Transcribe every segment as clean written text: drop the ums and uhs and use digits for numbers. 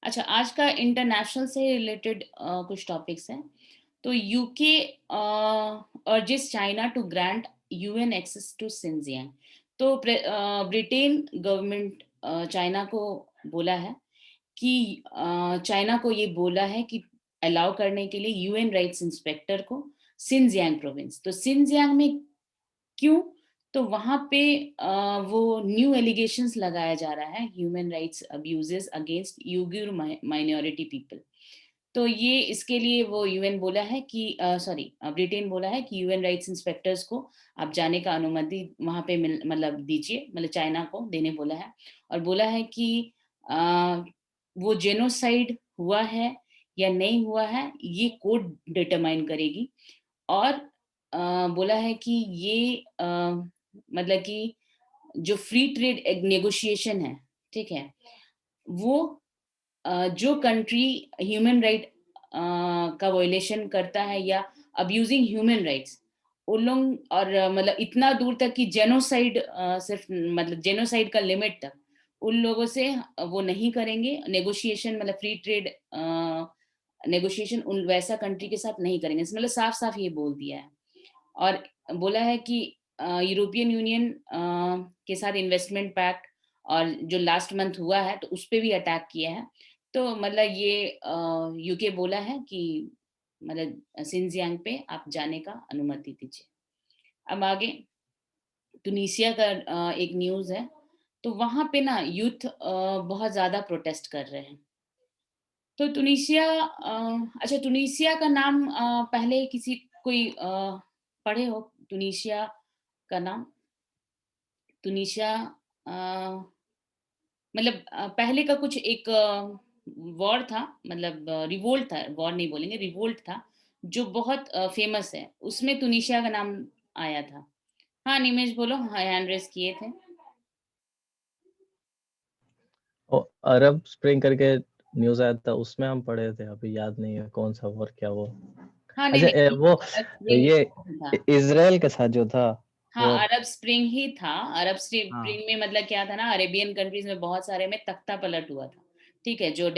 अच्छा, आज का इंटरनेशनल से रिलेटेड कुछ टॉपिक्स हैं। तो UK urges China to grant UN access to Xinjiang. तो ब्रिटेन गवर्नमेंट चाइना को बोला है कि चाइना को ये बोला है कि अलाउ करने के लिए यूएन राइट्स इंस्पेक्टर को सिंजियांग प्रोविंस। तो सिंजियांग में क्यों? तो वहाँ पे वो न्यू एलिगेशंस लगाया जा रहा है, human rights abuses against Uyghur minority people. तो ये इसके लिए वो यूएन बोला है कि सॉरी ब्रिटेन बोला है कि यूएन राइट्स इंस्पेक्टर्स को आप जाने का अनुमति वहाँ पे मतलब दीजिए, मतलब चाइना को देने बोला है। और बोला है कि अ, वो जेनोसाइड हुआ है या नहीं हुआ है, ये कोर्ट डिटरमाइन करेगी। और बोला है कि ये मतलब कि जो फ्री ट्रेड नेगोशिएशन है, ठीक है? वो जो कंट्री ह्यूमन राइट का वायलेशन करता है या अब्यूजिंग ह्यूमन राइट्स, उन लोग और मतलब इतना दूर तक कि जेनोसाइड सिर्फ मतलब जेनोसाइड का लिमिट तक उन लोगों से वो नहीं करेंगे नेगोशिएशन, मतलब फ्री ट्रेड नेगोशिएशन उन वैसा कंट्री के साथ नहीं करेंगे, मतलब साफ साफ ये बोल दिया है। और बोला है कि यूरोपियन यूनियन के साथ इन्वेस्टमेंट पैक्ट और जो लास्ट मंथ हुआ है तो उस पे भी अटैक किया है। तो मतलब ये यूके बोला है कि मतलब सिंजियांग पे आप जाने का अनुमति दीजिए। अब आगे टुनीशिया का एक न्यूज़ है। तो वहाँ पे ना यूथ बहुत ज़्यादा प्रोटेस्ट कर रहे हैं। तो टुनीशिया अच्छा, टुनीशिया का नाम पहले किसी कोई पढ़े हो टुनीशिया का नाम? टुनीशिया अ, मतलब पहले का कुछ एक वॉर था, मतलब रिवोल्ट था, वॉर नहीं बोलेंगे, रिवोल्ट था, जो बहुत फेमस है। उसमें टुनीशिया का नाम आया था। हाँ, निमेश बोलो। हाँ, हैंड रेज़ किए थे। वो अरब स्प्रिंग करके न्यूज़ आया था, उसमें हम पढ़े थे, अभी याद नहीं है कौन-सा वॉर क्या वो। हाँ, नहीं, अच्छा नहीं, वो अरब स्प्रिंग ये था। इज़राइल के साथ जो था हाँ, वॉर। अरब स्प्रिंग ही था। अरब हाँ। स्प्रिंग में मतलब क्या था ना, अरेबियन कंट्रीज़ में बहुत सारे में तख्ता पलट हुआ था। ठीक है? जो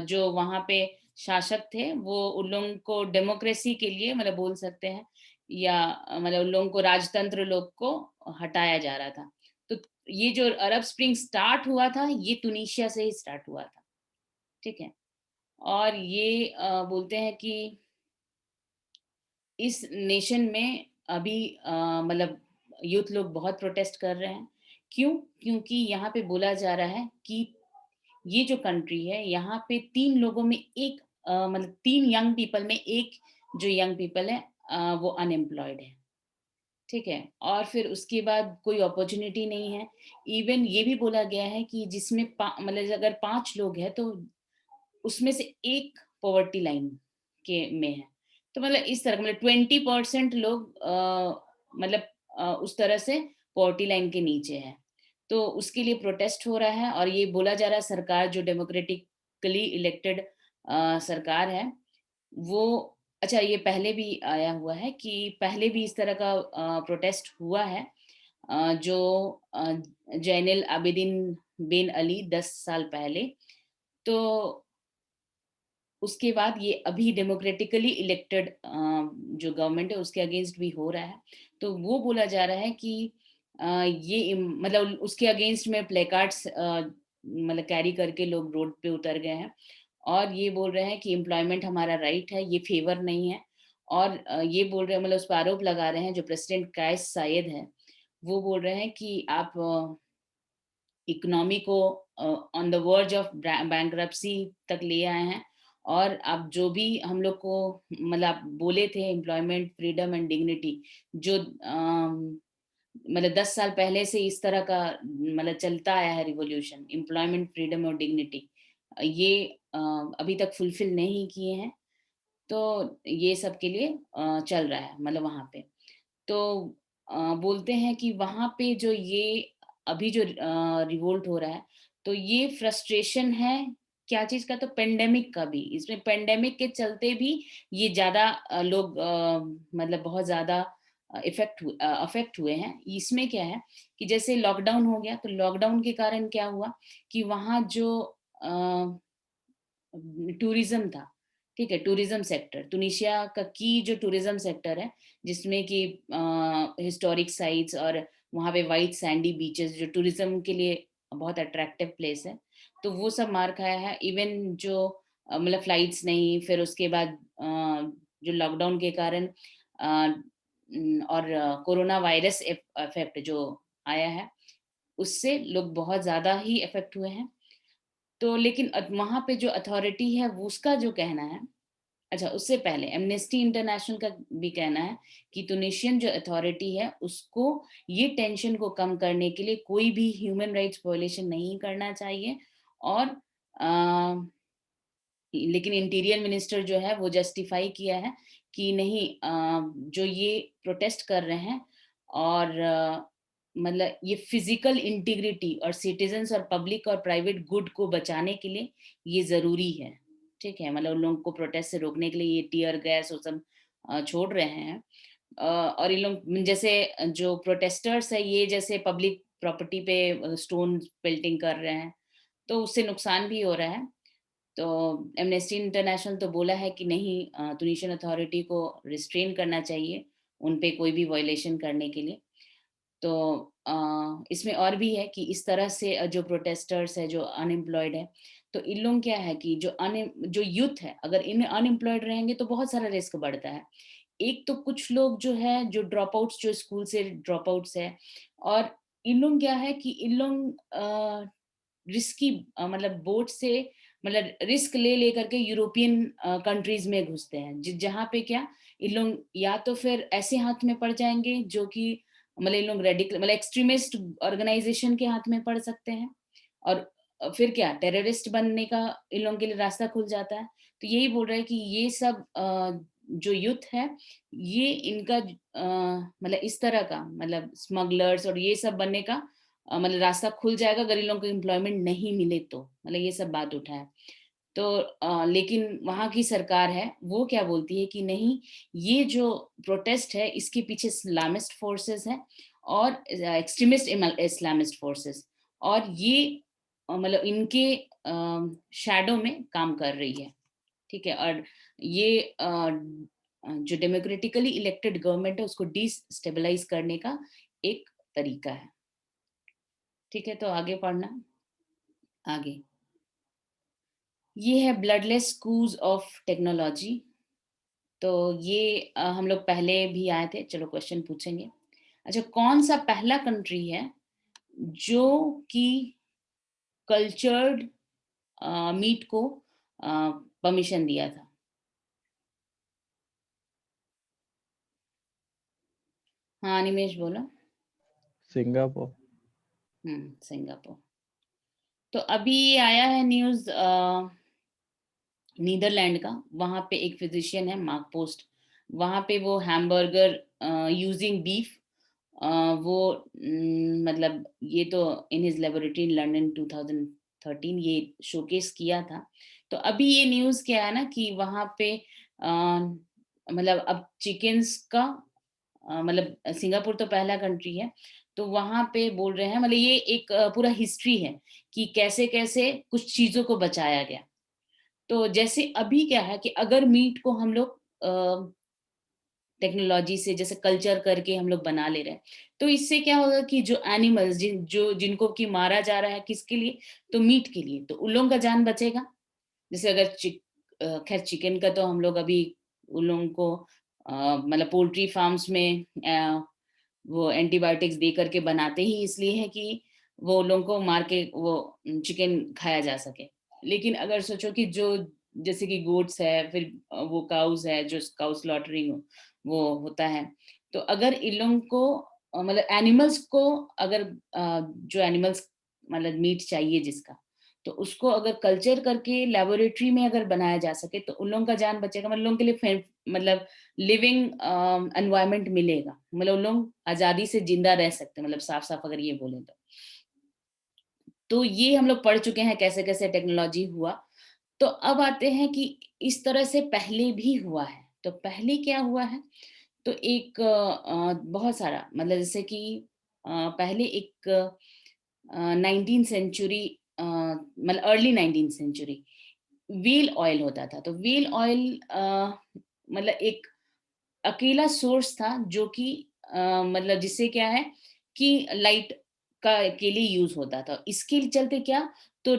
जो वहाँ पे शासक थे, वो उन लोगों को डेमोक्रेसी के लिए मतलब बोल सकते हैं, या मतलब उन लोगों को राजतंत्र लोग को हटाया जा रहा था। तो ये जो अरब स्प्रिंग स्टार्ट हुआ था, ये टुनीशिया से ही स्टार्ट हुआ था। ठीक है? और ये बोलते हैं कि इस नेशन में अभी मतलब यूथ लोग बहुत प्रोटेस्ट कर रहे हैं। क्यों? क्योंकि यहाँ पे बोला जा रहा है कि ये जो कंट्री है, यहाँ पे 3 लोगों में 1 मतलब 3 यंग पीपल में 1 जो यंग पीपल है वो अनएम्प्लॉयड है। ठीक है? और फिर उसके बाद कोई अपॉर्च्युनिटी नहीं है। इवन ये भी बोला गया है कि जिसमें मतलब अगर 5 लोग हैं तो उसमें से 1 पॉवर्टी लाइन के में है। तो मतलब इस तरह मतलब 20% लोग मतलब उस तरह से पॉवर्टी लाइन के नीचे है। तो उसके लिए प्रोटेस्ट हो रहा है और ये बोला जा रहा है सरकार जो डेमोक्रेटिकली इलेक्टेड सरकार है, वो अच्छा, ये पहले भी आया हुआ है कि पहले भी इस तरह का प्रोटेस्ट हुआ है। जो जैनुल आबिदीन बिन अली 10 साल पहले। तो उसके बाद ये अभी डेमोक्रेटिकली इलेक्टेड जो गवर्नमेंट है उसके अगेंस्ट भी हो रहा है। तो वो बोला जा रहा है कि मतलब उसके अगेंस्ट में प्लेकार्ड्स मतलब कैरी करके लोग रोड पे उतर गए हैं और ये बोल रहे हैं कि एम्प्लॉयमेंट हमारा राइट है, ये फेवर नहीं है। और ये बोल रहे हैं, मतलब उस पर आरोप लगा रहे हैं जो प्रेसिडेंट कायस साइद है, वो बोल रहे हैं कि आप इकोनॉमी को on the verge of bankruptcy तक ले आए हैं। और अब जो भी हम लोग को मतलब आप बोले थे एम्प्लॉयमेंट फ्रीडम एंड डिग्निटी, जो मतलब 10 साल पहले से इस तरह का मतलब चलता आया है रिवॉल्यूशन, एम्प्लॉयमेंट फ्रीडम और डिग्निटी, ये अ, अभी तक फुलफिल नहीं किए हैं। तो ये सब के लिए चल रहा है मतलब वहाँ पे। तो बोलते हैं कि वहाँ पे जो ये अभी जो रिवोल्ट हो रहा है, तो ये फ्रस्ट्रेशन है क्या चीज़ का, तो पेंडेमिक का भी। इसमें पेंडेमिक के चलते भी ये ज़्यादा लोग मतलब बहुत ज़्यादा अफेक्ट हुए हैं। इसमें क्या है कि जैसे लॉकडाउन हो गया, तो लॉकडाउन के कारण क्या हुआ कि वहाँ जो अ टूरिज्म था, ठीक है, टूरिज्म सेक्टर तुनिशिया का की जो टूरिज्म सेक्टर है, जिसमें कि हिस्टोरिक साइट्स और वहाँ पे वाइट सैंडी बीचेस जो टूरिज्म के लिए बहुत अट्रैक्टिव प्लेस है, तो वो सब मार खाया है। इवन जो मतलब फ्लाइट्स नहीं, फिर उसके बाद जो लॉकडाउन के कारण और कोरोना वायरस इफेक्ट जो आया है, उससे लोग बहुत ज़्यादा ही इफेक्ट हुए हैं। तो लेकिन वहाँ पे जो अथॉरिटी है वो उसका जो कहना है, अच्छा उससे पहले एमनेस्टी इंटरनेशनल का भी कहना है कि ट्यूनीशियन जो अथॉरिटी है उसको ये टेंशन को कम करने के लिए कोई भी ह्यूमन राइट्स वायलेशन नहीं करना चाहिए। और लेकिन इंटीरियर मिनिस्टर जो है वो जस्टिफाई किया है कि नहीं, जो ये प्रोटेस्ट कर रहे हैं और मतलब ये फिजिकल इंटीग्रिटी और सिटीजन्स और पब्लिक और प्राइवेट गुड को बचाने के लिए ये जरूरी है, ठीक है, मतलब उन लोगों को प्रोटेस्ट से रोकने के लिए ये टीयर गैस वो सब छोड़ रहे हैं। और ये लोग जैसे जो प्रोटेस्टर्स है ये जैसे पब्लिक प्रॉपर्टी पे स्टोन पेल्टिंग कर रहे हैं, तो उससे नुकसान भी हो रहा है। तो एमनेस्टी इंटरनेशनल तो बोला है कि नहीं, ट्यूनीशियन अथॉरिटी को रिस्ट्रेन करना चाहिए उन पे कोई भी वायलेशन करने के लिए। तो इसमें और भी है कि इस तरह से जो प्रोटेस्टर्स है जो अनएम्प्लॉयड है, तो इन लोग क्या है कि जो यूथ है अगर इन अनएम्प्लॉयड रहेंगे तो बहुत सारा रिस्क बढ़ता है। एक तो कुछ लोग जो है जो ड्रॉप आउट्स जो स्कूल से ड्रॉप आउट्स है, और इन लोग क्या है कि इन लोग रिस्की मतलब बोट से मतलब रिस्क ले लेकर के यूरोपियन कंट्रीज में घुसते हैं, जहाँ पे क्या इन लोग या तो फिर ऐसे हाथ में पड़ जाएंगे जो कि मतलब इन लोग रेडिकल मतलब एक्सट्रीमिस्ट ऑर्गेनाइजेशन के हाथ में पड़ सकते हैं, और फिर क्या टेररिस्ट बनने का इन लोगों के लिए रास्ता खुल जाता है। तो यही बोल रहे हैं कि ये सब जो यूथ है ये इनका मतलब इस तरह का मतलब स्मगलर्स और ये सब बनने का मतलब रास्ता खुल जाएगा अगर इन लोगों को एम्प्लॉयमेंट नहीं मिले, तो मतलब ये सब बात उठा है। तो लेकिन वहाँ की सरकार है वो क्या बोलती है कि नहीं, ये जो प्रोटेस्ट है इसके पीछे इस्लामिस्ट फोर्सेस है और एक्सट्रीमिस्ट इस्लामिस्ट फोर्सेस, और ये मतलब इनके शैडो में काम कर रही है, ठीक है। और ये जो डेमोक्रेटिकली इलेक्टेड गवर्नमेंट है उसको डिस्टेबलाइज करने का एक तरीका है, ठीक है। तो आगे पढ़ना, आगे ये है ब्लडलेस स्कूल्स ऑफ टेक्नोलॉजी। तो ये हम लोग पहले भी आए थे, चलो क्वेश्चन पूछेंगे। अच्छा, कौन सा पहला कंट्री है जो कि कल्चर्ड मीट को परमिशन दिया था? हाँ निमेश बोलो। सिंगापुर। सिंगापुर। तो अभी ये आया है न्यूज नीदरलैंड का, वहां पे एक फिजिशियन है मार्क पोस्ट, वहां पे वो हैमबर्गर यूजिंग बीफ वो मतलब ये तो in his laboratory in London 2013 ये शोकेस किया था। तो अभी ये न्यूज़ क्या है ना कि वहाँ पे मतलब अब चिकन्स का मतलब सिंगापुर तो पहला कंट्री है, तो वहाँ पे बोल रहे हैं मतलब ये एक पूरा हिस्ट्री है कि कैसे कैसे कुछ चीजों को बचाया गया। तो जैसे अभी क्या है कि अगर मीट को हम लोग टेक्नोलॉजी से जैसे कल्चर करके हम लोग बना ले रहे हैं, तो इससे क्या होगा कि जो एनिमल्स जिनको कि मारा जा रहा है किसके लिए, तो मीट के लिए, तो उन लोगों का जान बचेगा। जैसे अगर खैर चिकन का तो हम लोग अभी उन लोगों को मतलब पोल्ट्री फार्म्स में वो एंटीबायोटिक्स दे करके बनाते ही इसलिए है कि वो लोगों को मार के वो चिकन खाया जा सके। लेकिन अगर सोचो कि जो जैसे कि गोट्स है, फिर वो काउस है जो काउ स्लॉटरिंग वो होता है, तो अगर इन लोगों को मतलब एनिमल्स को अगर जो एनिमल्स मतलब मीट चाहिए जिसका, तो उसको अगर कल्चर करके लेबोरेटरी में अगर बनाया जा सके तो उन लोगों का जान बचेगा, मतलब लोगों के लिए मतलब लिविंग एनवायरनमेंट मिलेगा, मतलब उन लोग आजादी से जिंदा रह सकते हैं, मतलब साफ साफ अगर ये बोले तो ये हम लोग पढ़ चुके हैं कैसे कैसे टेक्नोलॉजी हुआ। तो अब आते हैं कि इस तरह से पहले भी हुआ है, तो पहले क्या हुआ है, तो एक बहुत सारा मतलब जैसे कि पहले एक 19th सेंचुरी मतलब early 19th century wheel oil होता था। तो व्हील ऑयल मतलब एक अकेला सोर्स था जो कि मतलब जिससे क्या है कि लाइट का के लिए यूज़ होता था। इसके चलते क्या, तो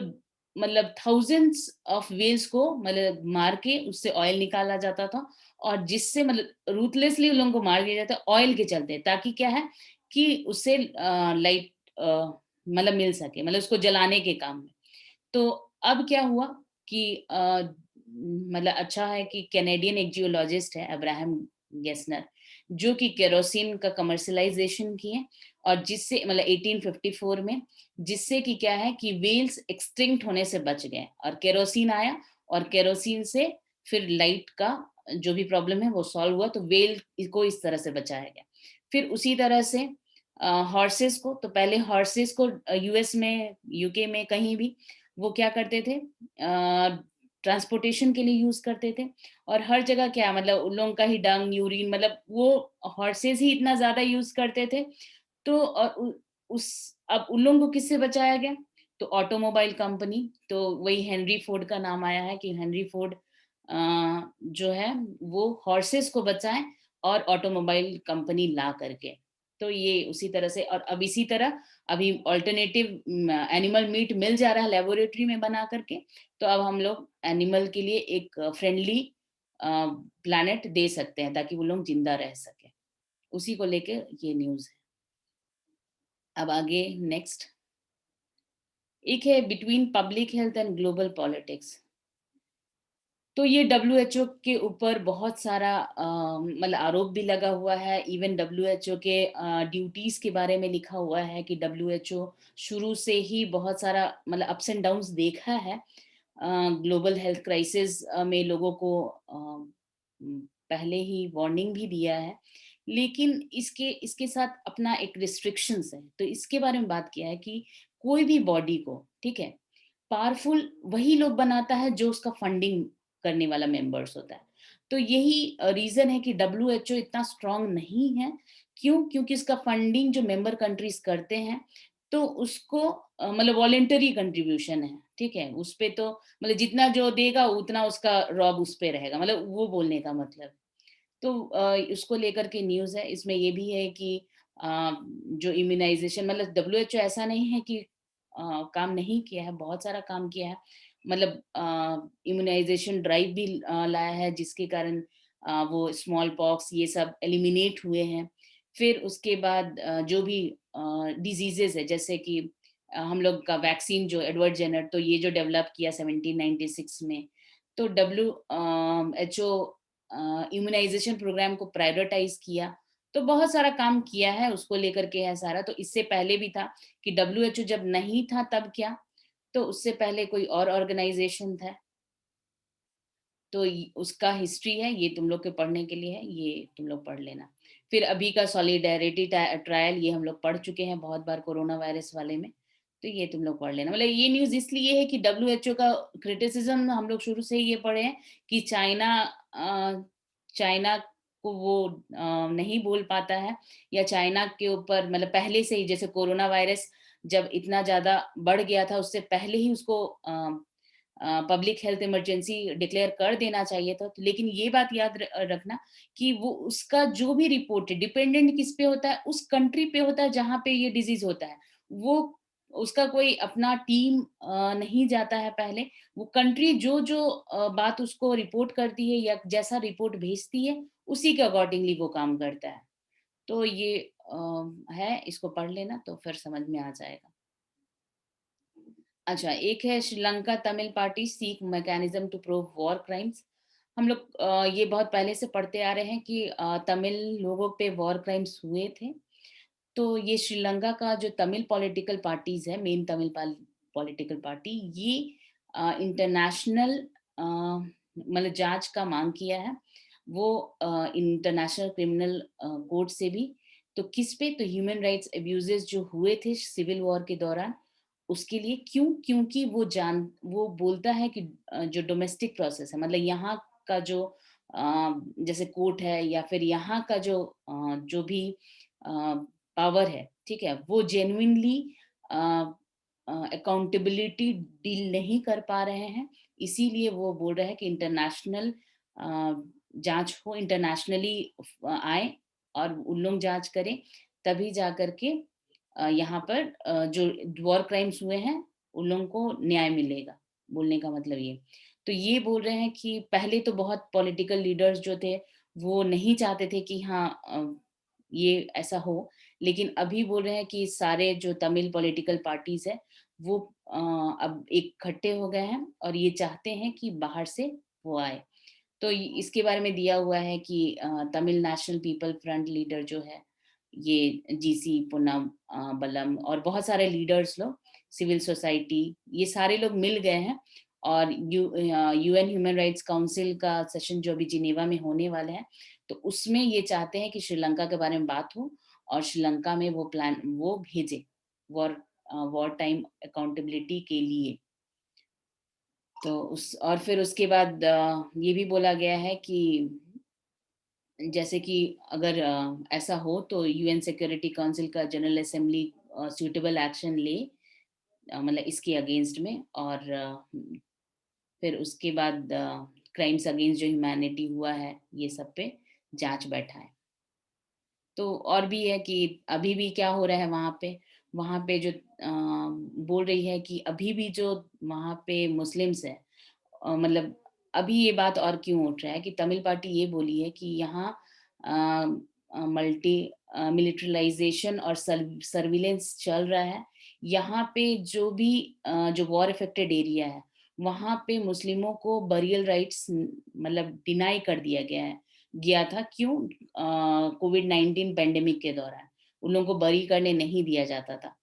मतलब थाउज़ेंड्स ऑफ व्हेल्स को मतलब मार के उससे ऑयल निकाला जाता था, और जिससे मतलब रूथलेसली उन लोगों को मार दिया जाता ऑयल के चलते, ताकि क्या है कि उससे लाइट मतलब मिल सके, मतलब उसको जलाने के काम में। तो अब क्या हुआ कि मतलब अच्छा है कि कैनेडियन एक जियोलॉजिस्ट है अब्राहम गेस्नर, जो कि केरोसिन का कमर्शियलाइजेशन किए, और जिससे मतलब 1854 में, जिससे कि क्या है कि व्हेल्स एक्सटिंक्ट होने से बच गए और केरोसिन आया, और केरोसिन से फिर लाइट का जो भी प्रॉब्लम है वो सॉल्व हुआ, तो व्हेल को इस तरह से बचाया गया। फिर उसी तरह से हॉर्सेस को, तो पहले हॉर्सेस को यूएस में, यूके में, कहीं भी वो क्या करते थे, ट्रांसपोर्टेशन के लिए यूज करते थे। और हर जगह क्या मतलब उन लोगों का ही डंग, यूरिन, मतलब वो हॉर्सेस ही इतना ज्यादा यूज करते थे। तो और उस अब उन लोगों को किससे बचाया गया, तो ऑटोमोबाइल कंपनी, तो वही हेनरी फोर्ड का नाम आया है कि हेनरी फोर्ड जो है वो हॉर्सेस को बचाएं और ऑटोमोबाइल कंपनी ला करके। तो ये उसी तरह से, और अब इसी तरह अभी ऑल्टरनेटिव एनिमल मीट मिल जा रहा है लेबोरेटरी में बना करके। तो अब हम लोग एनिमल के लिए एक फ्रेंडली प्लैनेट दे सकते हैं ताकि वो लोग जिंदा रह सके। उसी को लेके ये न्यूज़ है। अब आगे नेक्स्ट एक है between public health and global politics. तो ये डब्ल्यूएचओ के ऊपर बहुत सारा मतलब आरोप भी लगा हुआ है। इवन डब्ल्यूएचओ के ड्यूटीज के बारे में लिखा हुआ है कि डब्ल्यूएचओ शुरू से ही बहुत सारा मतलब अप्स एंड डाउन्स देखा है। ग्लोबल हेल्थ क्राइसिस में लोगों को पहले ही वार्निंग भी दिया है, लेकिन इसके इसके साथ अपना एक रिस्ट्रिक्शंस है। तो इसके बारे में बात किया है कि कोई भी बॉडी को, ठीक है, पावरफुल वही लोग बनाता है जो उसका फंडिंग करने वाला मेंबर्स होता है। तो यही रीजन है कि डब्ल्यूएचओ इतना स्ट्रांग नहीं है। क्यों? क्योंकि इसका फंडिंग जो मेंबर कंट्रीज करते हैं, तो उसको मतलब वॉलेंटरी कंट्रीब्यूशन है, ठीक है, उस पे तो मतलब जितना जो देगा उतना उसका रॉब उस पे रहेगा, मतलब वो बोलने का मतलब। तो उसको लेकर के न्यूज़ है। इसमें ये भी है कि जो इम्यूनाइजेशन, मतलब डब्ल्यूएचओ ऐसा नहीं है कि काम नहीं किया है, बहुत सारा काम किया है। मतलब इम्यूनाइजेशन ड्राइव भी लाया है, जिसके कारण वो स्मॉल पॉक्स ये सब एलिमिनेट हुए हैं। फिर उसके बाद जो भी डिजीजेस है, जैसे कि हम लोग का वैक्सीन जो एडवर्ड जेनर, तो ये जो डेवलप किया 1796 में, तो W H O immunisation programme को प्रायोरिटाइज किया। तो बहुत सारा काम किया है, उसको लेकर के है सारा। तो इससे पहले भी था कि डब्ल्यूएचओ जब नहीं था तब क्या, तो उससे पहले कोई और ऑर्गेनाइजेशन था। तो उसका हिस्ट्री है, ये तुम लोग के पढ़ने के लिए है, ये तुम लोग पढ़ लेना। फिर अभी का सॉलिडेरिटी ट्रायल, ये हम लोग पढ़ चुके हैं बहुत बार कोरोना वायरस वाले में। तो ये तुम लोग पढ़ लेना। मतलब ये न्यूज़ इसलिए है कि डब्ल्यूएचओ का क्रिटिसिज्म हम लोग शुरू से ही ये पढ़े हैं कि चाइना को वो नहीं बोल पाता है, या चाइना के ऊपर मतलब पहले से ही, जैसे कोरोना वायरस जब इतना ज्यादा बढ़ गया था, उससे पहले ही उसको पब्लिक हेल्थ इमरजेंसी डिक्लेयर कर देना चाहिए था। तो लेकिन ये बात याद रखना कि वो उसका जो भी रिपोर्ट है डिपेंडेंट किस पे होता है, उस कंट्री पे होता है जहाँ पे ये डिजीज होता है। वो उसका कोई अपना टीम नहीं जाता है पहले। वो कंट्री जो जो बात उसको रिपोर्ट करती है या जैसा रिपोर्ट भेजती है, उसी के अकॉर्डिंगली वो काम करता है। तो ये है, इसको पढ़ लेना तो फिर समझ में आ जाएगा। अच्छा, एक है Sri Lanka Tamil party seek mechanism to prove war crimes. हम लोग ये बहुत पहले से पढ़ते आ रहे हैं कि तमिल लोगों पे वॉर क्राइम्स हुए थे। तो ये श्रीलंका का जो तमिल पॉलिटिकल पार्टीज है, मेन तमिल पॉलिटिकल पार्टी, ये इंटरनेशनल मतलब जांच का मांग किया है। वो इंटरनेशनल क्रिमिनल कोर्ट से भी। तो किस पे, तो ह्यूमन राइट्स अब्यूजेस जो हुए थे सिविल वॉर के दौरान, उसके लिए। क्यों? क्योंकि वो बोलता है कि जो डोमेस्टिक प्रोसेस है, मतलब यहाँ का जो जैसे कोर्ट है, या फिर यहाँ का जो भी पावर है, ठीक है, वो जेन्युइनली अकाउंटेबिलिटी डील नहीं कर पा रहे हैं, इसीलिए वो बोल रहे हैं कि इंटरनेशनल जांच हो, इंटरनेशनली आए और उन लोग जांच करें, तभी जा करके यहाँ पर जो वॉर क्राइम्स हुए हैं उन लोगों को न्याय मिलेगा। बोलने का मतलब ये। तो ये बोल रहे हैं कि पहले तो बहुत पॉलिटिकल लीडर्स जो थे वो नहीं चाहते थे कि हाँ ये ऐसा हो, लेकिन अभी बोल रहे हैं कि सारे जो तमिल पॉलिटिकल पार्टीज है वो अब इकट्ठे हो गए हैं और ये चाहते हैं कि बाहर से वो आए। तो इसके बारे में दिया हुआ है कि Tamil national people front leader जो है ये जीसी पुन्नम बलम और बहुत सारे लीडर्स लोग, सिविल सोसाइटी, ये सारे लोग मिल गए हैं और यूएन ह्यूमन राइट्स काउंसिल का सेशन जो अभी जिनेवा में होने वाला है, तो उसमें ये चाहते हैं कि श्रीलंका के बारे में बात हो और श्रीलंका में वो प्लान वो भेजे वॉर वॉर टाइम अकाउंटेबिलिटी के लिए। तो उस और फिर उसके बाद ये भी बोला गया है कि जैसे कि अगर ऐसा हो तो यूएन सिक्योरिटी काउंसिल का जनरल असेंबली सूटेबल एक्शन ले, मतलब इसके अगेंस्ट में, और फिर उसके बाद क्राइम्स अगेंस्ट जो ह्यूमैनिटी हुआ है ये सब पे जांच बैठा है। तो और भी है कि अभी भी क्या हो रहा है वहाँ पे जो बोल रही है कि अभी भी जो वहाँ पे मुस्लिम्स है, मतलब अभी ये बात और क्यों उठ रहा है कि तमिल पार्टी ये बोली है कि यहाँ मल्टी मिलिट्रलाइजेशन और सर्विलेंस चल रहा है। यहाँ पे जो भी जो वॉर इफेक्टेड एरिया है वहाँ पे मुस्लिमों को बरियल राइट्स मतलब डिनाई कर दिया गया था। क्यों? कोविड-19 पेंडेमिक के दौरान उन लोगों को बरी करने नहीं दिया जाता था।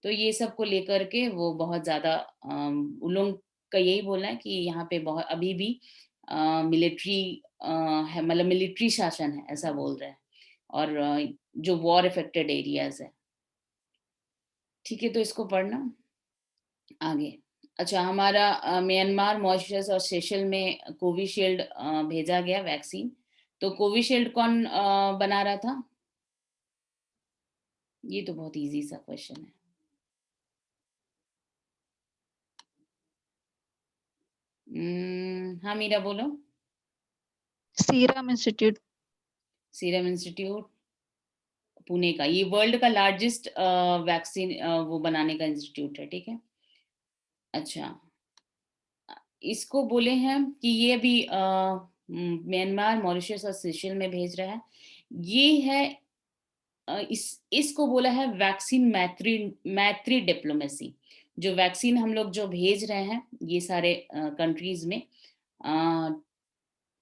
तो ये सब को लेकर के वो बहुत ज़्यादा उन लोग का यही बोलना है कि यहाँ पे बहुत अभी भी मिलिट्री है, मतलब मिलिट्री शासन है, ऐसा बोल रहे हैं। और जो वॉर इफेक्टेड एरियाज़ है। ठीक है, तो इसको पढ़ना आगे। अच्छा, हमारा म्यांमार, मॉरिशस और सेशल में कोविशील्ड भेजा गया वैक्सीन। तो कोविशील्ड कौन बना रहा था? ये तो बहुत इजी सा क्वेश्चन है। हाँ मीरा बोलो। Serum institute. Serum institute Pune का, ये वर्ल्ड का लार्जेस्ट वैक्सीन वो बनाने का इंस्टीट्यूट है, ठीक है। अच्छा, इसको बोले हैं कि ये अभी म्यांमार, मॉरिशस और सेशल में भेज रहा है। ये है इसको बोला है वैक्सीन मैत्री मैत्री डिप्लोमेसी। जो वैक्सीन हम लोग जो भेज रहे हैं ये सारे कंट्रीज में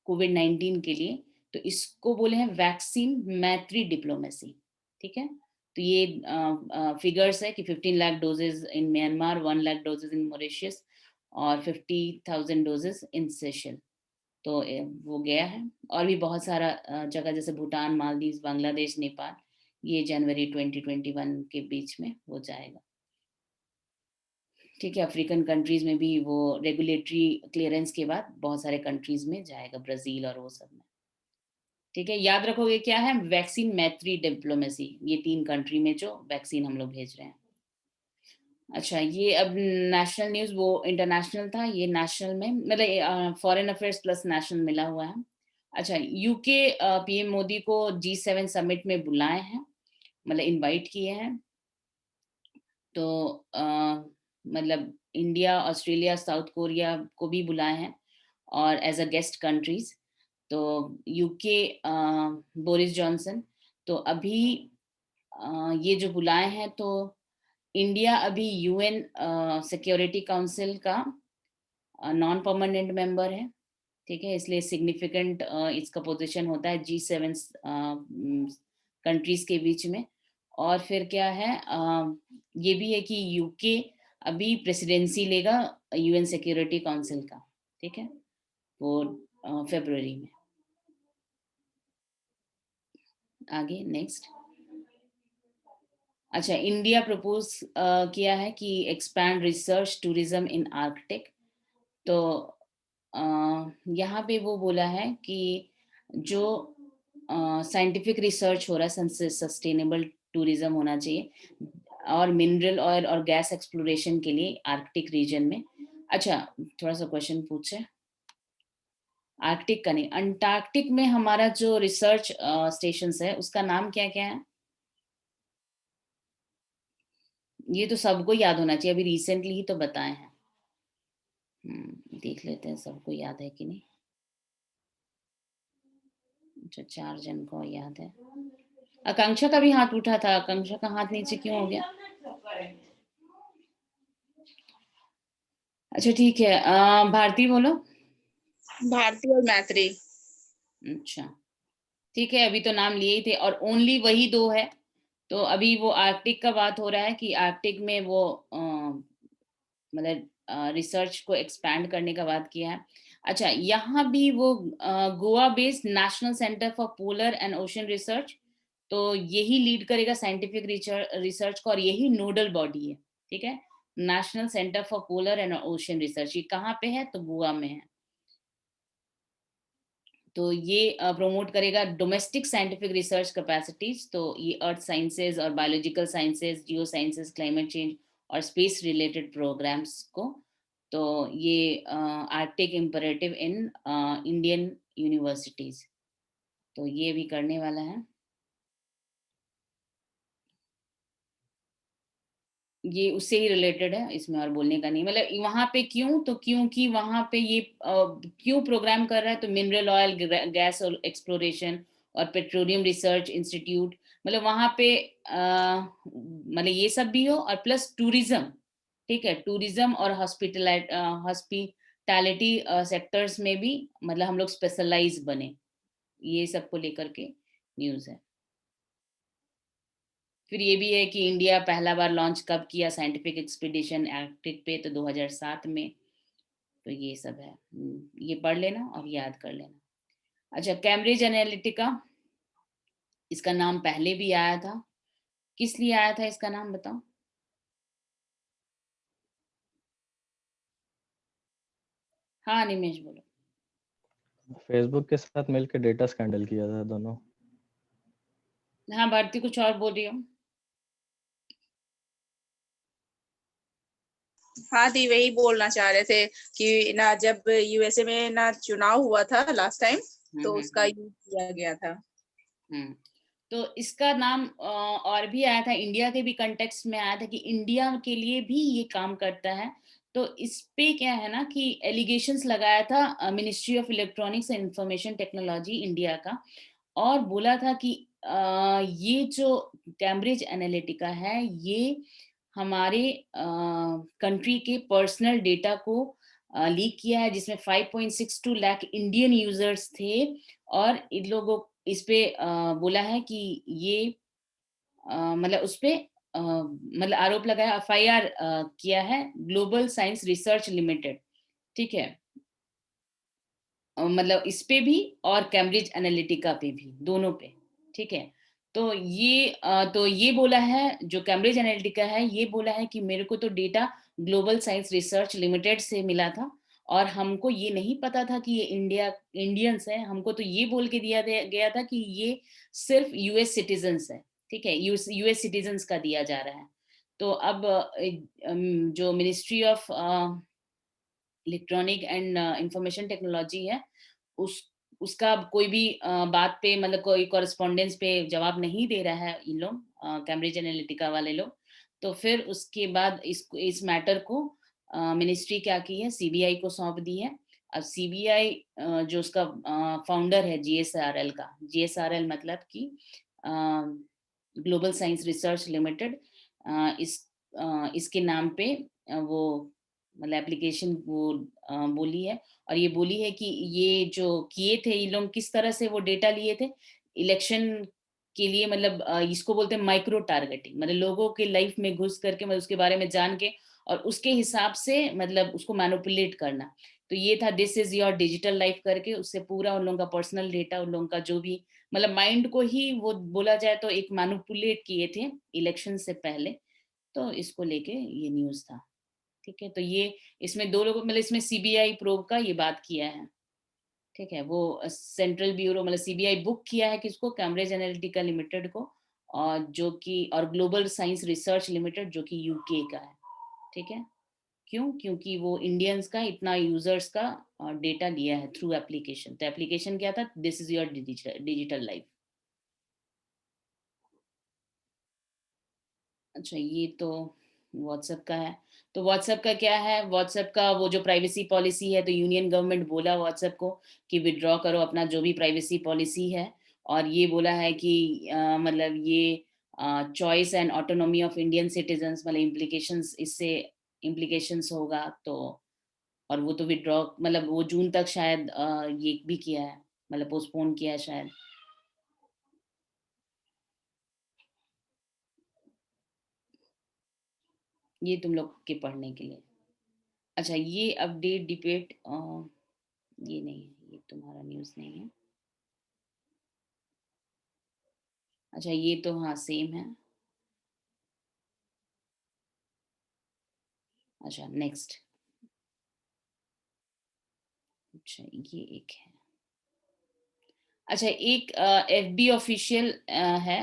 कोविड-19 के लिए, तो इसको बोले हैं वैक्सीन मैत्री डिप्लोमेसी, ठीक है। तो ये फिगर्स है कि 15 lakh doses in Myanmar, 1 lakh doses in Mauritius और 50,000 डोजेस इन सेशल। तो वो गया है। और भी बहुत सारा जगह जैसे भूटान, मालदीव, बांग्लादेश, नेपाल, ये जनवरी 2021 के बीच में वो जाएगा। ठीक है, अफ्रीकन कंट्रीज में भी वो रेगुलेटरी क्लियरेंस के बाद बहुत सारे कंट्रीज में जाएगा, ब्राजील और वो सब में। ठीक है, याद रखोगे क्या है? वैक्सीन मैत्री डिप्लोमेसी, ये 3 कंट्री में जो वैक्सीन हम लोग भेज रहे हैं। अच्छा, ये अब नेशनल न्यूज़, वो इंटरनेशनल था, ये नेशनल में मतलब फॉरेन अफेयर्स प्लस नेशनल मिला हुआ है। अच्छा, यूके पीएम मोदी को G7 समिट में बुलाए हैं, मतलब इनवाइट किए हैं। तो मतलब इंडिया, ऑस्ट्रेलिया, साउथ कोरिया को भी बुलाए हैं और एज अ गेस्ट कंट्रीज। तो यूके बोरिस जॉनसन, तो अभी ये जो बुलाए हैं, तो इंडिया अभी यूएन सिक्योरिटी काउंसिल का नॉन परमानेंट मेंबर है, ठीक है। इसलिए सिग्निफिकेंट इसका पोजीशन होता है G7 कंट्रीज के बीच में। और फिर क्या है, ये भी है कि यूके अभी प्रेसिडेंसी लेगा यूएन सिक्योरिटी काउंसिल का, ठीक है, वो फरवरी में। आगे नेक्स्ट। अच्छा, इंडिया प्रपोज किया है कि expand research tourism in Arctic. तो यहाँ पे वो बोला है कि जो साइंटिफिक रिसर्च हो रहा है, सस्टेनेबल टूरिज्म होना चाहिए। और मिनरल ऑयल और गैस एक्सप्लोरेशन के लिए आर्कटिक रीजन में। अच्छा, थोड़ा सा क्वेश्चन पूछे, आर्कटिक का नहीं, अंटार्कटिक में हमारा जो रिसर्च स्टेशन है उसका नाम क्या क्या है? ये तो सबको याद होना चाहिए, अभी रिसेंटली ही तो बताए हैं। देख लेते हैं सबको याद है कि नहीं। अच्छा, 4 जन को याद है। आकांक्षा का भी हाथ उठा था, आकांक्षा का हाथ नीचे क्यों हो गया? अच्छा ठीक है, भारती बोलो। भारती और मैत्री। अच्छा ठीक है, अभी तो नाम लिए ही थे और ओनली वही 2 है। तो अभी वो आर्कटिक का बात हो रहा है कि आर्कटिक में वो मतलब रिसर्च को एक्सपैंड करने का बात किया है। अच्छा, यहाँ भी वो Goa based national centre for polar and ocean research, तो यही लीड करेगा साइंटिफिक रिसर्च को और यही नोडल बॉडी है। ठीक है, national centre for polar and ocean research, ये कहाँ पे है? तो गोवा में है। तो ये प्रमोट करेगा डोमेस्टिक साइंटिफिक रिसर्च कैपेसिटीज, तो ये अर्थ साइंसेज और बायोलॉजिकल साइंसेज, जियो साइंसेज, क्लाइमेट चेंज और स्पेस रिलेटेड प्रोग्राम्स को। तो ये Arctic imperative in Indian universities, तो ये भी करने वाला है। ये उससे ही रिलेटेड है, इसमें और बोलने का नहीं। मतलब वहां पे क्यों, तो क्योंकि वहां पे ये क्यों प्रोग्राम कर रहा है, तो मिनरल ऑयल, गैस और एक्सप्लोरेशन और पेट्रोलियम रिसर्च इंस्टीट्यूट, मतलब वहां पे मतलब ये सब भी हो और प्लस टूरिज्म। ठीक है, टूरिज्म और हॉस्पिटैलिटी सेक्टर्स में भी मतलब हम लोग स्पेशलाइज बने, ये सब को लेकर के न्यूज है। फिर ये भी है कि इंडिया पहला बार लॉन्च कब किया साइंटिफिक एक्सपीडिशन आर्कटिक पे, तो 2007 में। तो ये सब है, ये पढ़ लेना और याद कर लेना। अच्छा, कैम्ब्रिज एनालिटिका, इसका नाम पहले भी आया था, किस लिए आया था इसका नाम बताओ? हाँ निमेश बोलो। फेसबुक के साथ मिलकर डेटा स्कैंडल किया था दोनों। हाँ भारती कुछ और बोल रही हो? हाँ दी, वही बोलना चाह रहे थे कि ना जब यूएसए में ना चुनाव हुआ था लास्ट टाइम, तो उसका यूज किया गया था। तो इसका नाम और भी आया था, इंडिया के भी कंटेक्स्ट में आया था कि इंडिया के लिए भी ये काम करता है। तो इस पे क्या है ना कि एलिगेशंस लगाया था ministry of electronics and information technology India का, और बोला था कि ये जो कैम्ब्रिज एनालिटिका है ये हमारे कंट्री के पर्सनल डेटा को लीक किया है, जिसमें 5.62 लाख इंडियन यूजर्स थे। और इन लोगों इस पे बोला है कि ये मतलब उस पे मतलब आरोप लगाया, एफआईआर किया है ग्लोबल साइंस रिसर्च लिमिटेड। ठीक है, मतलब इस पे भी और कैम्ब्रिज एनालिटिका पे भी, दोनों पे। ठीक है, तो ये बोला है जो कैम्ब्रिज एनालिटिका है, ये बोला है कि मेरे को तो data global science research limited से मिला था और हमको ये नहीं पता था कि ये इंडियंस है, हमको तो ये बोल के दिया गया था कि ये सिर्फ यूएस सिटीजन्स है। ठीक है, यूएस सिटीजन्स का दिया जा रहा है। तो अब जो ministry of electronic and information technology है, उस उसका कोई भी बात पे मतलब कोई कॉरेस्पॉन्डेंस पे जवाब नहीं दे रहा है इन लोग, कैम्ब्रिज एनालिटिका वाले लोग। तो फिर उसके बाद इस मैटर को मिनिस्ट्री क्या की है, सीबीआई को सौंप दी है। अब सीबीआई जो उसका फाउंडर है जीएसआरएल का, जीएसआरएल मतलब कि ग्लोबल साइंस रिसर्च लिमिटेड, इस इसके नाम पे वो मतलब एप्लीकेशन वो बोली है। और ये बोली है कि ये जो किए थे ये लोग, किस तरह से वो डेटा लिए थे इलेक्शन के लिए, मतलब इसको बोलते हैं माइक्रो टारगेटिंग, मतलब लोगों के लाइफ में घुस करके, मतलब उसके बारे में जान के और उसके हिसाब से मतलब उसको मैनिपुलेट करना। तो ये था this is your digital life करके, उससे पूरा उन लोगों का पर्सनल डेटा, उन लोगों का जो भी मतलब माइंड को ही वो बोला जाए तो एक मैनिपुलेट किए थे इलेक्शन से पहले। तो इसको लेके ये न्यूज था। ठीक है, तो ये इसमें 2 लोगों मतलब इसमें सीबीआई प्रोब का ये बात किया है। ठीक है, वो सेंट्रल ब्यूरो मतलब सीबीआई बुक किया है किसको, कैम्ब्रिज एनालिटिका लिमिटेड को, और जो कि और ग्लोबल साइंस रिसर्च लिमिटेड जो कि यूके का है, ठीक है। क्यों? क्योंकि वो इंडियंस का इतना यूजर्स का डेटा लिया है थ्रू एप्लीकेशन। तो एप्लीकेशन क्या था? This is your digital life. अच्छा, ये तो व्हाट्सएप का है। तो व्हाट्सएप का क्या है? व्हाट्सएप का वो जो प्राइवेसी पॉलिसी है, तो यूनियन गवर्नमेंट बोला व्हाट्सएप को कि विड्रॉ करो अपना जो भी प्राइवेसी पॉलिसी है, और ये बोला है कि मतलब ये choice and autonomy of Indian citizens, मतलब इम्प्लीकेशंस, इससे इम्प्लीकेशंस होगा। तो और वो तो विड्रॉ मतलब वो जून तक शायद ये भी किया है, मतलब पोस्टपोन किया है शायद। ये तुम लोग के पढ़ने के लिए। अच्छा, ये अपडेट डिबेट ये नहीं है, ये तुम्हारा न्यूज़ नहीं है। अच्छा, ये तो हाँ सेम है। अच्छा, नेक्स्ट। अच्छा, ये एक है। अच्छा, एक एफबी ऑफिशियल है,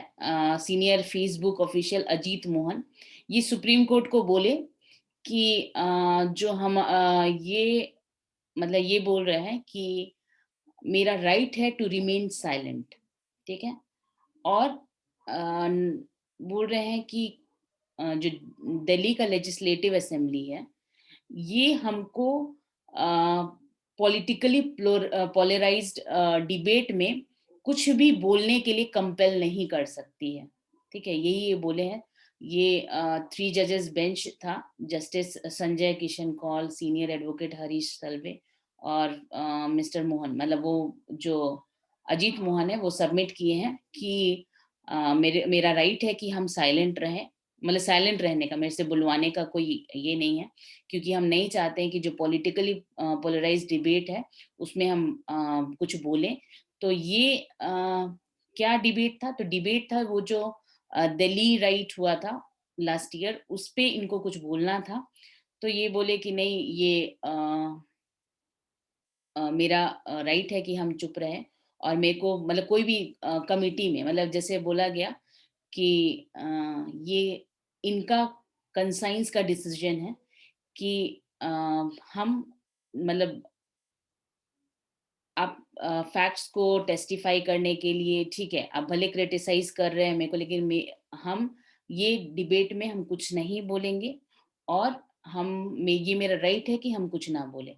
senior Facebook official Ajit Mohan, ये सुप्रीम कोर्ट को बोले कि जो हम ये मतलब ये बोल रहे हैं कि मेरा राइट है टू रिमेन साइलेंट, ठीक है। और बोल रहे हैं कि जो दिल्ली का लेजिस्लेटिव असेंबली है, ये हमको पॉलिटिकली पोलराइज्ड डिबेट में कुछ भी बोलने के लिए कंपेल नहीं कर सकती है, ठीक है। यही ये बोले हैं। ये 3 जजेस बेंच था, justice Sanjay Kishan Kaul, senior advocate Harish Salve और मिस्टर मोहन, मतलब वो जो अजीत मोहन है वो सबमिट किए हैं कि मेरा राइट है कि हम साइलेंट रहें, मतलब साइलेंट रहने का, मेरे से बुलवाने का कोई ये नहीं है, क्योंकि हम नहीं चाहते हैं कि जो पॉलिटिकली पोलराइज्ड डिबेट है उसमें हम कुछ बोलें। तो ये क्या डिबेट था? तो डिबेट था वो जो दिल्ली राइट हुआ था लास्ट ईयर, उस पे इनको कुछ बोलना था। तो ये बोले कि नहीं, ये मेरा राइट है कि हम चुप रहें, और मेरे को मतलब कोई भी कमिटी में, मतलब जैसे बोला गया कि ये इनका कंसाइंस का डिसीजन है कि हम मतलब आप फैक्ट्स को टेस्टिफाई करने के लिए, ठीक है, आप भले क्रिटिसाइज कर रहे हैं मेरे को, लेकिन हम ये डिबेट में हम कुछ नहीं बोलेंगे, और ये मेरा राइट है कि हम कुछ ना बोले।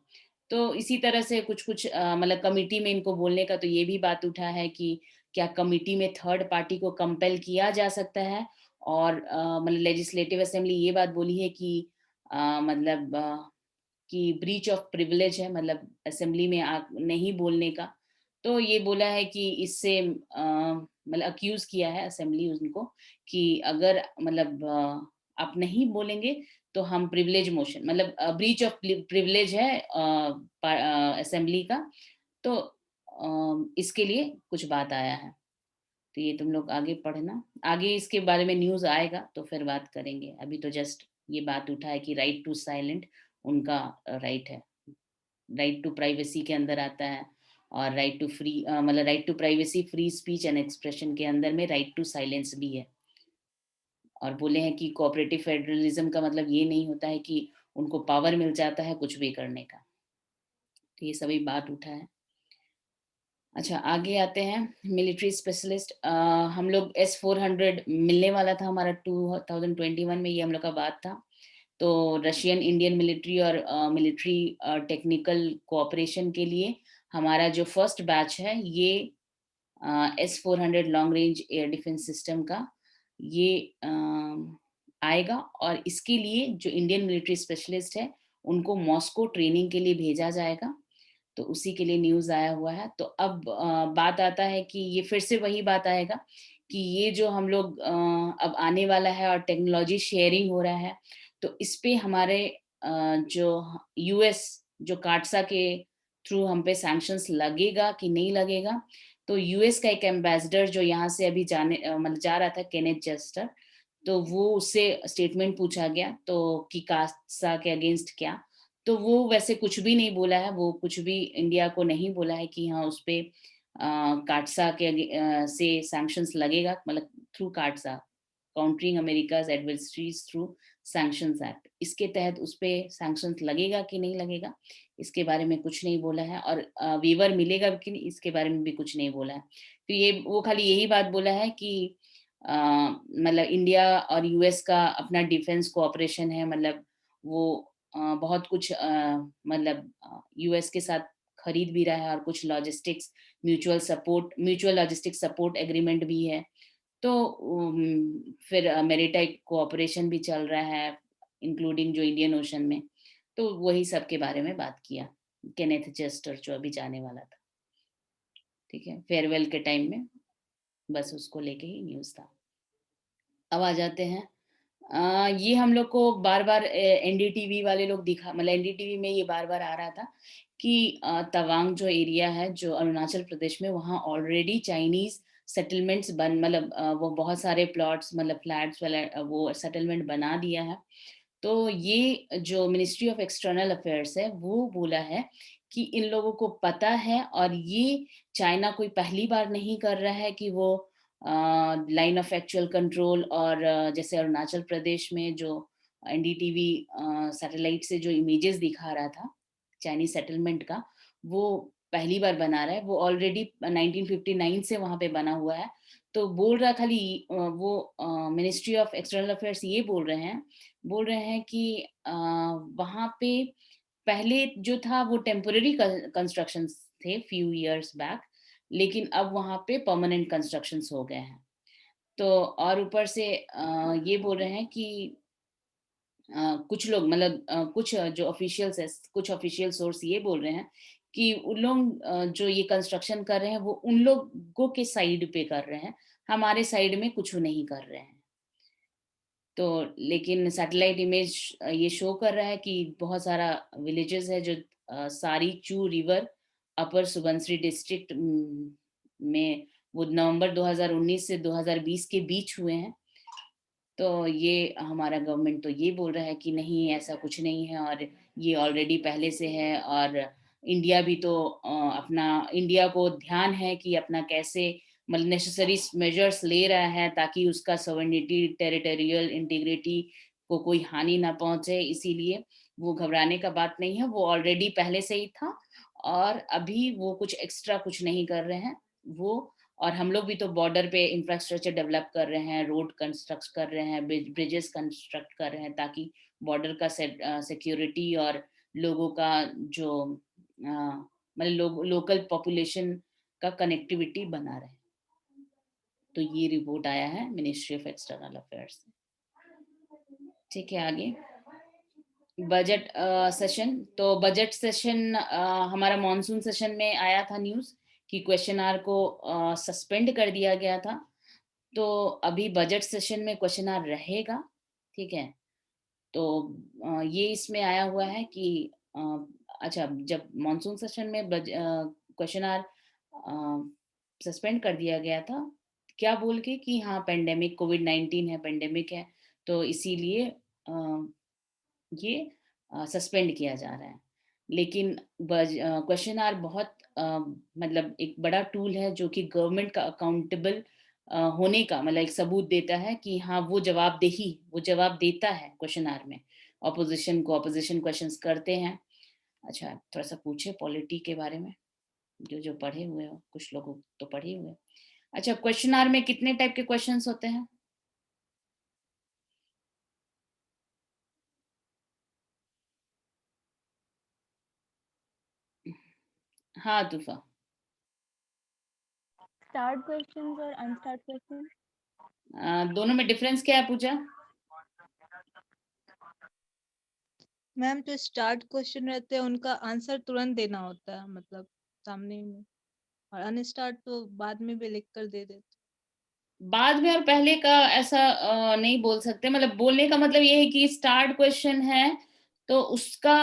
तो इसी तरह से कुछ कुछ मतलब कमिटी में इनको बोलने का तो ये भी बात उठा है कि क्या कमिटी में थर्ड पार्टी को कंपेल किया जा सकता है, और मतलब लेजिस्लेटिव असेंबली ये बात बोली है कि मतलब कि ब्रीच ऑफ प्रिविलेज है, मतलब असेंबली में नहीं बोलने का। तो ये बोला है कि इससे मतलब अक्यूज किया है असेंबली उनको कि अगर मतलब आप नहीं बोलेंगे तो हम प्रिविलेज मोशन, मतलब ब्रीच ऑफ प्रिविलेज है असेंबली का। तो इसके लिए कुछ बात आया है। तो ये तुम लोग आगे पढ़ना, आगे इसके बारे में न्यूज़ आएगा तो फिर बात करेंगे। अभी तो जस्ट ये बात उठा है कि राइट टू साइलेंट उनका राइट है। राइट टू प्राइवेसी के अंदर आता है, और राइट टू फ्री मतलब right to privacy, free speech and expression के अंदर में राइट टू साइलेंस भी है। और बोले हैं कि कोऑपरेटिव फेडरलिज्म का मतलब ये नहीं होता है कि उनको पावर मिल जाता है कुछ भी करने का। तो ये सभी बात उठा है। अच्छा, आगे आते हैं। मिलिट्री स्पेशलिस्ट, हम लोग S-400 मिलने वाला था हमारा 2021 में, ये हम लोग का बात था। तो रशियन इंडियन मिलिट्री और मिलिट्री टेक्निकल कोऑपरेशन के लिए हमारा जो फर्स्ट बैच है, ये S-400 long range air defence system का ये आएगा, और इसके लिए जो इंडियन मिलिट्री स्पेशलिस्ट है उनको मॉस्को ट्रेनिंग के लिए भेजा जाएगा। तो उसी के लिए न्यूज़ आया हुआ है। तो अब बात आता है कि ये फिर से वही बात आएगा कि ये जो हम लोग अब आने वाला है और टेक्नोलॉजी शेयरिंग हो रहा है, तो इस पे हमारे जो यूएस जो काटसा के थ्रू हम पे सैंक्शंस लगेगा कि नहीं लगेगा। तो यूएस का एक एम्बेसडर जो यहाँ से अभी मतलब जा रहा था, केनेथ जेस्टर, तो वो उससे स्टेटमेंट पूछा गया तो कि काटसा के अगेंस्ट क्या। तो वो वैसे कुछ भी नहीं बोला है, वो कुछ भी इंडिया को नहीं बोला है कि हाँ उस पे काटसा के से सैंक्शंस लगेगा, मतलब through CAATSA, countering America's adversaries through sanctions act, इसके तहत उस पे सैंक्शंस लगेगा कि नहीं लगेगा, इसके बारे में कुछ नहीं बोला है। और वेवर मिलेगा कि नहीं, इसके बारे में भी कुछ नहीं बोला है। तो ये वो खाली यही बात बोला है कि मतलब इंडिया और यूएस का अपना डिफेंस कोऑपरेशन है, मतलब वो बहुत कुछ मतलब यूएस के साथ खरीद भी रहा है, और कुछ logistics mutual logistic support agreement भी है। तो फिर मैरीटाइम कोऑपरेशन भी चल रहा है, इंक्लूडिंग जो इंडियन ओशन में। तो वही सब के बारे में बात किया केनेथ जेस्टर जो अभी जाने वाला था। ठीक है, फेयरवेल के टाइम में बस उसको लेके ही न्यूज़ था। अब आ जाते हैं, ये हम लोग को बार बार एनडीटीवी वाले लोग दिखा, मतलब एनडीटीवी में ये बार बार आ रहा था कि तवांग जो एरिया है जो अरुणाचल प्रदेश में, वहाँ ऑलरेडी चाइनीज सेटलमेंट्स बन, मतलब वो बहुत सारे प्लॉट्स, मतलब फ्लैट्स वाला वो सेटलमेंट बना दिया है। तो ये जो मिनिस्ट्री ऑफ एक्सटर्नल अफेयर्स है वो बोला है कि इन लोगों को पता है, और ये चाइना कोई पहली बार नहीं कर रहा है कि वो लाइन ऑफ एक्चुअल कंट्रोल, और जैसे अरुणाचल प्रदेश में जो एनडीटीवी सैटेलाइट से जो इमेजेस दिखा रहा था चाइनीज सेटलमेंट का, वो पहली बार बना रहा है। वो ऑलरेडी 1959 से वहां पे बना हुआ है। तो बोल रहा खाली वो मिनिस्ट्री ऑफ एक्सटर्नल अफेयर्स ये बोल रहे हैं कि वहां पे पहले जो था वो टेम्पोररी कंस्ट्रक्शन थे फ्यू इयर्स बैक, लेकिन अब वहां पे परमानेंट कंस्ट्रक्शंस हो गए हैं। तो और ऊपर से ये बोल रहे हैं कि कुछ लोग, मतलब कुछ जो ऑफिशियल्स है, कुछ ऑफिशियल सोर्स ये बोल रहे हैं कि उन लोग जो ये कंस्ट्रक्शन कर रहे हैं वो उन लोगों के साइड पे कर रहे हैं, हमारे साइड में कुछ नहीं कर रहे हैं। तो लेकिन सैटेलाइट इमेज ये शो कर रहा है कि बहुत सारा विलेजेस है जो सारी चू रिवर अपर सुबनसिरी डिस्ट्रिक्ट में वो नवंबर 2019 से 2020 के बीच हुए हैं। तो ये हमारा गवर्नमेंट तो ये बोल रहा है कि नहीं, ऐसा कुछ नहीं है, और ये ऑलरेडी पहले से है। और इंडिया भी तो अपना, इंडिया को ध्यान है कि अपना कैसे मतलब नेसेसरी मेजर्स ले रहा है ताकि उसका सॉवरेनिटी, टेरिटोरियल इंटीग्रिटी को कोई हानि ना पहुंचे, इसीलिए वो घबराने का बात नहीं है, वो ऑलरेडी पहले से ही था। और अभी वो कुछ एक्स्ट्रा कुछ नहीं कर रहे हैं वो। और हम लोग भी तो बॉर्डर पे इंफ्रास्ट्रक्चर डेवलप कर रहे हैं, रोड कंस्ट्रक्ट कर रहे हैं, ब्रिजेस कंस्ट्रक्ट कर रहे हैं, ताकि बॉर्डर का सिक्योरिटी और लोगों का जो मतलब लोकल पॉपुलेशन का कनेक्टिविटी बना रहे। तो ये रिपोर्ट आया है मिनिस्ट्री ऑफ एक्सटर्नल अफेयर्स से। ठीक है, आगे बजट सेशन। तो बजट सेशन हमारा मॉनसून सेशन में आया था न्यूज़ कि क्वेश्चन आवर को सस्पेंड कर दिया गया था। तो अभी बजट सेशन में क्वेश्चन आवर रहेगा। ठीक है, तो ये इसमें आया हुआ है कि अच्छा, जब मॉनसून सेशन में क्वेश्चन आवर सस्पेंड कर दिया गया था, क्या बोल के कि हाँ पेंडेमिक, कोविड-19 है, पेंडेमिक है, तो इसीलिए ये सस्पेंड किया जा रहा है। लेकिन क्वेश्चन आवर बहुत मतलब एक बड़ा टूल है जो कि गवर्नमेंट का अकाउंटेबल होने का मतलब एक सबूत देता है कि हाँ वो जवाब देता है क्वेश्चन आवर में। ऑपोजिशन क्वेश्चंस करते हैं। अच्छा, थोड़ा सा पूछे पॉलिटी के बारे में, जो पढ़े हुए हो, कुछ लोग तो पढ़े हुए। अच्छा, क्वेश्चन आवर में कितने टाइप के क्वेश्चंस होते हैं? हाँ तूफा। स्टार्ट क्वेश्चंस और अनस्टार्ट क्वेश्चन। दोनों में डिफरेंस क्या है पूजा? मैम जो स्टार्ट क्वेश्चन रहते हैं उनका आंसर तुरंत देना होता है, मतलब सामने में, और अनस्टार्ट तो बाद में भी लिख कर दे देते। बाद में और पहले का ऐसा नहीं बोल सकते, मतलब बोलने का मतलब ये है कि स्टार्ट क्वेश्चन है तो उसका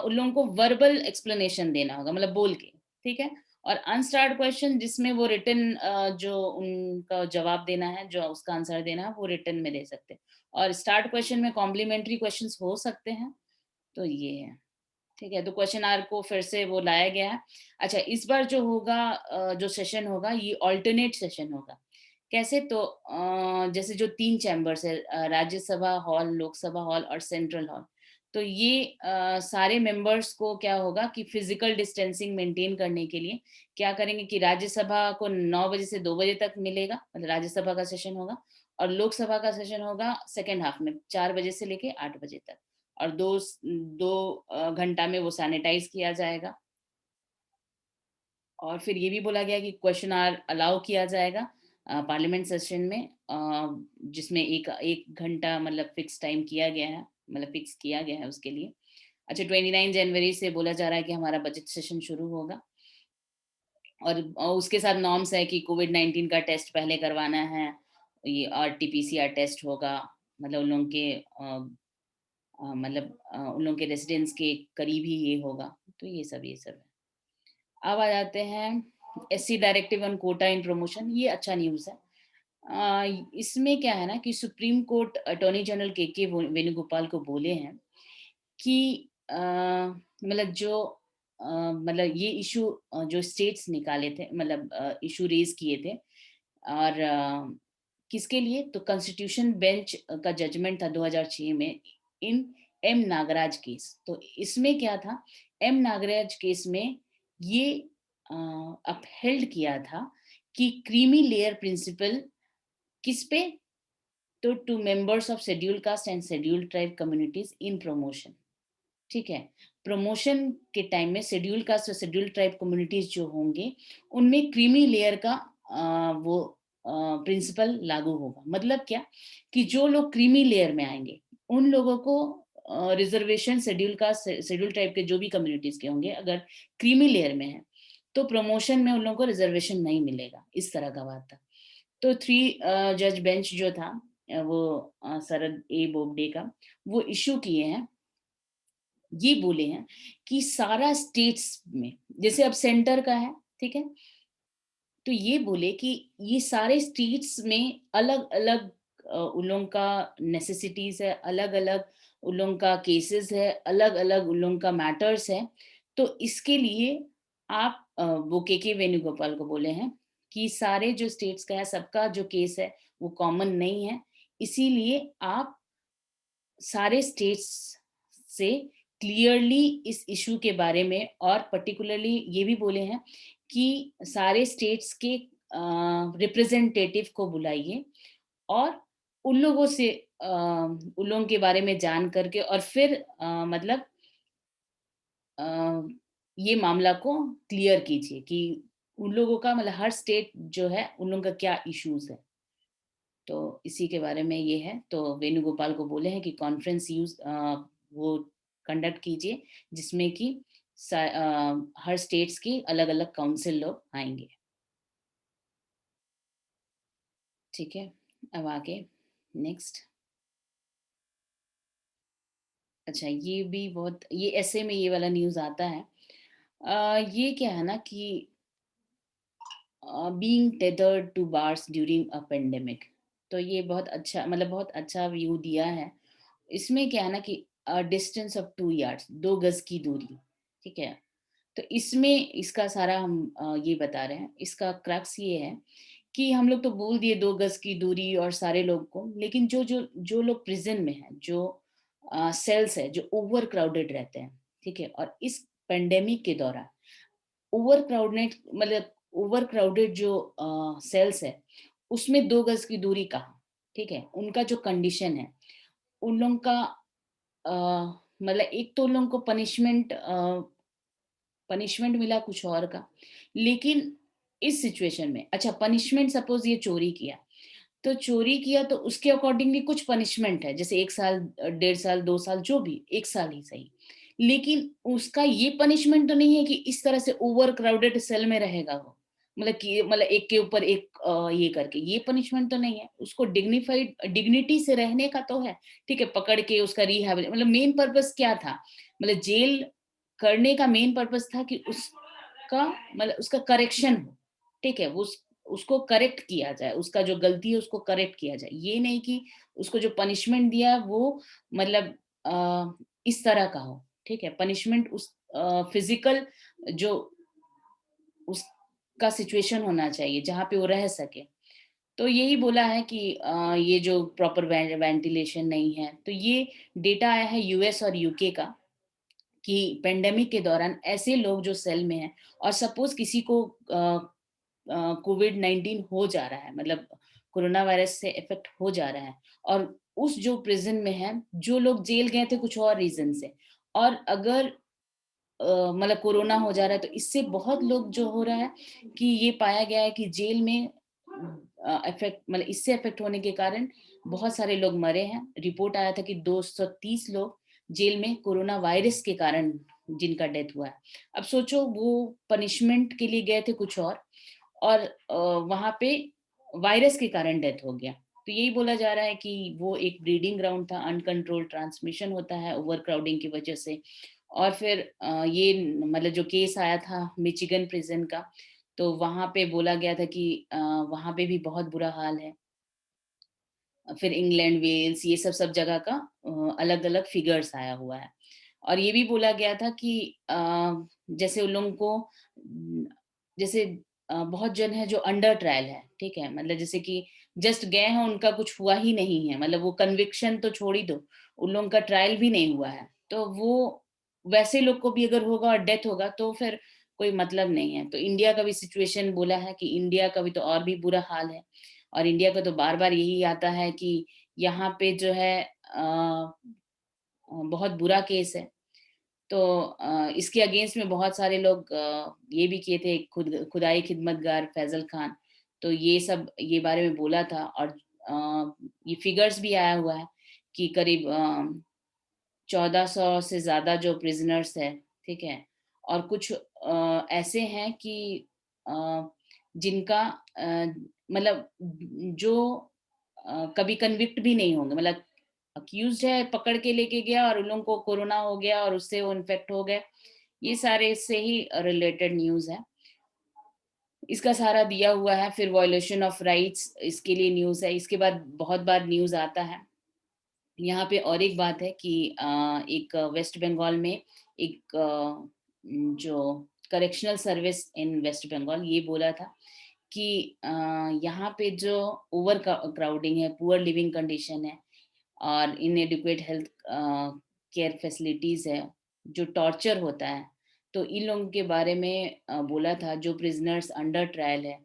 उन लोगों को वर्बल एक्सप्लेनेशन देना होगा, मतलब बोल के। ठीक है, और अनस्टार्ट क्वेश्चन जिसमें वो रिटन जो उनका जवाब देना है, जो उसका आंसर देना है, वो रिटन में दे सकते हैं। और स्टार्ट क्वेश्चन में कॉम्प्लीमेंट्री क्वेश्चंस हो सकते हैं। तो ये है। ठीक है, तो क्वेश्चन आर को फिर से वो लाया गया है। अच्छा, इस बार जो होगा जो सेशन होगा ये ऑल्टरनेट सेशन होगा। कैसे? तो जैसे जो 3 चैम्बर्स है, राज्यसभा हॉल, लोकसभा हॉल और सेंट्रल हॉल, तो ये सारे मेंबर्स को क्या होगा कि फिजिकल डिस्टेंसिंग मेंटेन करने के लिए क्या करेंगे कि राज्यसभा को 9 बजे से 2 बजे तक मिलेगा, मतलब राज्यसभा का सेशन होगा, और लोकसभा का सेशन होगा सेकेंड हाफ में 4 बजे से लेके 8 बजे तक, और दो घंटा में वो सैनिटाइज किया जाएगा। और फिर ये भी बोला गया कि क्वेश्चन आर अलाउ किया जाएगा पार्लियामेंट सेशन में, जिसमें एक घंटा मतलब फिक्स टाइम किया गया है, मतलब फिक्स किया गया है उसके लिए। अच्छा, 29 जनवरी से बोला जा रहा है कि हमारा बजट सेशन शुरू होगा, और उसके साथ नॉर्म्स है कि कोविड-19 का टेस्ट पहले करवाना है, ये आरटी-पीसीआर टेस्ट होगा, मतलब उन लोगों के उन लोगों के रेसिडेंस के करीब ही ये होगा। तो ये सब है। अब आ जाते हैं SC directive on quota in promotion. ये अच्छा न्यूज़ है। इसमें क्या है ना कि सुप्रीम कोर्ट अटॉर्नी जनरल के वेणुगोपाल को बोले हैं कि मतलब जो मतलब ये इशू जो स्टेट्स निकाले थे, मतलब इशू रेज किए थे, और किसके लिए? तो कॉन्स्टिट्यूशन बेंच का जजमेंट था 2006 में इन एम नागराज केस। तो इसमें क्या था, एम नागराज केस में ये अपहेल्ड किया था कि क्रीमी लेयर प्रिंसिपल किस पे? तो to members of scheduled caste and scheduled tribe communities in promotion. ठीक है, प्रमोशन के टाइम में शेड्यूल्ड कास्ट और शेड्यूल्ड ट्राइब कम्युनिटीज जो होंगे उनमें क्रीमी लेयर का वो प्रिंसिपल लागू होगा। मतलब क्या कि जो लोग क्रीमी लेयर में आएंगे उन लोगों को reservation schedule caste schedule tribe के जो भी कम्युनिटीज के होंगे अगर क्रीमी लेयर में है तो प्रमोशन में उन लोगों को रिजर्वेशन नहीं मिलेगा। इस तरह का बात था। तो 3 जज बेंच जो था वो शरद ए बोबडे का, वो इशू किए हैं, ये बोले हैं कि सारा स्टेट्स में जैसे अब सेंटर का है, ठीक है, तो ये बोले कि ये सारे स्टेट्स में अलग अलग उन लोगों का नेसेसिटीज है, अलग अलग उन लोगों का केसेस है, अलग अलग उन लोगों का मैटर्स है। तो इसके लिए आप वो के वेणुगोपाल को बोले हैं कि सारे जो स्टेट्स का है सबका जो केस है वो कॉमन नहीं है, इसीलिए आप सारे स्टेट्स से क्लियरली इस इशू के बारे में, और पर्टिकुलरली ये भी बोले हैं कि सारे स्टेट्स के रिप्रेजेंटेटिव को बुलाइए और उन लोगों से उन लोगों के बारे में जान करके और फिर मतलब ये मामला को क्लियर कीजिए कि उन लोगों का मतलब हर स्टेट जो है उन लोगों का क्या इश्यूज है। तो इसी के बारे में ये है। तो वेणुगोपाल को बोले हैं कि कॉन्फ्रेंस वो कंडक्ट कीजिए जिसमें कि हर स्टेट्स की अलग अलग काउंसिल लोग आएंगे। ठीक है, अब आगे नेक्स्ट। अच्छा, ये भी बहुत, ये ऐसे में ये वाला न्यूज़ आता है। ये क्या है ना कि being tethered to bars during a pandemic, तो ये बहुत अच्छा, मतलब बहुत अच्छा व्यू दिया है। इसमें क्या है ना कि डिस्टेंस ऑफ 2 यार्ड्स, 2 गज की दूरी। ठीक है, तो इसमें इसका सारा हम ये बता रहे हैं। इसका क्रक्स ये है कि हम लोग तो बोल दिए 2 गज की दूरी और सारे लोग को, लेकिन जो जो जो लोग प्रिजन में हैं, जो सेल्स है जो ओवर क्राउडेड रहते हैं, ठीक है, और इस पेंडेमिक के दौरान ओवर क्राउडेड मतलब ओवर क्राउडेड जो सेल्स है उसमें 2 गज की दूरी कहाँ? ठीक है, उनका जो कंडीशन है उन लोगों का मतलब एक तो उन लोगों को पनिशमेंट मिला कुछ और का, लेकिन इस सिचुएशन में अच्छा पनिशमेंट, सपोज ये चोरी किया तो चोरी किया तो उसके अकॉर्डिंगली कुछ पनिशमेंट है, जैसे 1 साल 1.5 साल 2 साल जो भी, 1 साल ही सही, लेकिन उसका ये पनिशमेंट तो नहीं है कि इस तरह से ओवर क्राउडेड सेल में रहेगा वो, मतलब कि मतलब एक के ऊपर एक ये करके, ये पनिशमेंट तो नहीं है। उसको डिग्निफाइड डिग्निटी से रहने का तो है, ठीक है, पकड़ के उसका रिहैबिलिटेशन, मतलब मेन पर्पस क्या था, मतलब जेल करने का मेन पर्पस था कि उसका मतलब उसका करेक्शन हो, ठीक है, वो उसको करेक्ट किया जाए, उसका जो गलती है उसको करेक्ट किया जाए, ये नहीं कि उसको जो पनिशमेंट दिया वो मतलब इस तरह का हो। ठीक है, पनिशमेंट उस फिजिकल जो उसका सिचुएशन होना चाहिए जहाँ पे वो रह सके। तो यही बोला है कि ये जो प्रॉपर वेंटिलेशन नहीं है, तो ये डेटा आया है यूएस और यूके का कि पेंडेमिक के दौरान ऐसे लोग जो सेल में हैं और सपोज किसी को कोविड-19 हो जा रहा है, मतलब कोरोना वायरस से इफेक्ट हो जा रहा है, और उस जो प्रिजन में है, जो लोग जेल गए थे कुछ और रीजन से, और अगर मतलब कोरोना हो जा रहा है, तो इससे बहुत लोग जो हो रहा है कि ये पाया गया है कि जेल में इफेक्ट, मतलब इससे इफेक्ट होने के कारण बहुत सारे लोग मरे हैं। रिपोर्ट आया था कि 230 लोग जेल में कोरोना वायरस के कारण जिनका डेथ हुआ है। अब सोचो, वो पनिशमेंट के लिए गए थे कुछ और वहां पे वायरस के कारण डेथ हो गया। तो यही बोला जा रहा है कि वो एक ब्रीडिंग ग्राउंड था, अनकंट्रोल ट्रांसमिशन होता है ओवर क्राउडिंग की वजह से। और फिर ये मतलब जो केस आया था मिचिगन प्रिजन का, तो वहां पे बोला गया था कि वहां पे भी बहुत बुरा हाल है। फिर इंग्लैंड, वेल्स, ये सब जगह का अलग अलग फिगर्स आया हुआ है। और ये भी बोला गया था कि जैसे उन लोगों को जैसे बहुत जन है जो अंडर ट्रायल है, ठीक है, मतलब जैसे कि जस्ट गए हैं, उनका कुछ हुआ ही नहीं है, मतलब वो कन्विक्शन तो छोड़ ही दो, उन लोगों का ट्रायल भी नहीं हुआ है। तो वो वैसे लोग को भी अगर होगा और डेथ होगा तो फिर कोई मतलब नहीं है। तो इंडिया का भी सिचुएशन बोला है कि इंडिया का भी तो और भी बुरा हाल है। और इंडिया का तो बार बार यही आता है कि यहाँ पे जो है बहुत बुरा केस है। तो इसके अगेंस्ट में बहुत सारे लोग ये भी किए थे, खुदाई खिदमतगार फैजल खान, तो ये सब ये बारे में बोला था। और ये फिगर्स भी आया हुआ है कि करीब 1400 से ज्यादा जो प्रिजनर्स है, ठीक है, और कुछ ऐसे हैं कि जिनका मतलब जो कभी कन्विक्ट भी नहीं होंगे, मतलब अक्यूज्ड है, पकड़ के लेके गया और उन लोगों को कोरोना हो गया और उससे वो इन्फेक्ट हो गए। ये सारे इससे ही रिलेटेड न्यूज है, इसका सारा दिया हुआ है। फिर वायलेशन ऑफ राइट्स, इसके लिए न्यूज है। इसके बाद बहुत बार न्यूज आता है यहाँ पे। और एक बात है कि एक वेस्ट बंगाल में एक जो correctional service in West Bengal ये बोला था कि यहाँ पे जो ओवर क्राउडिंग है, पुअर लिविंग कंडीशन है और इनएडिक्वेट हेल्थ केयर फैसिलिटीज है, जो टॉर्चर होता है, तो इन लोगों के बारे में बोला था। जो प्रिजनर्स अंडर ट्रायल है,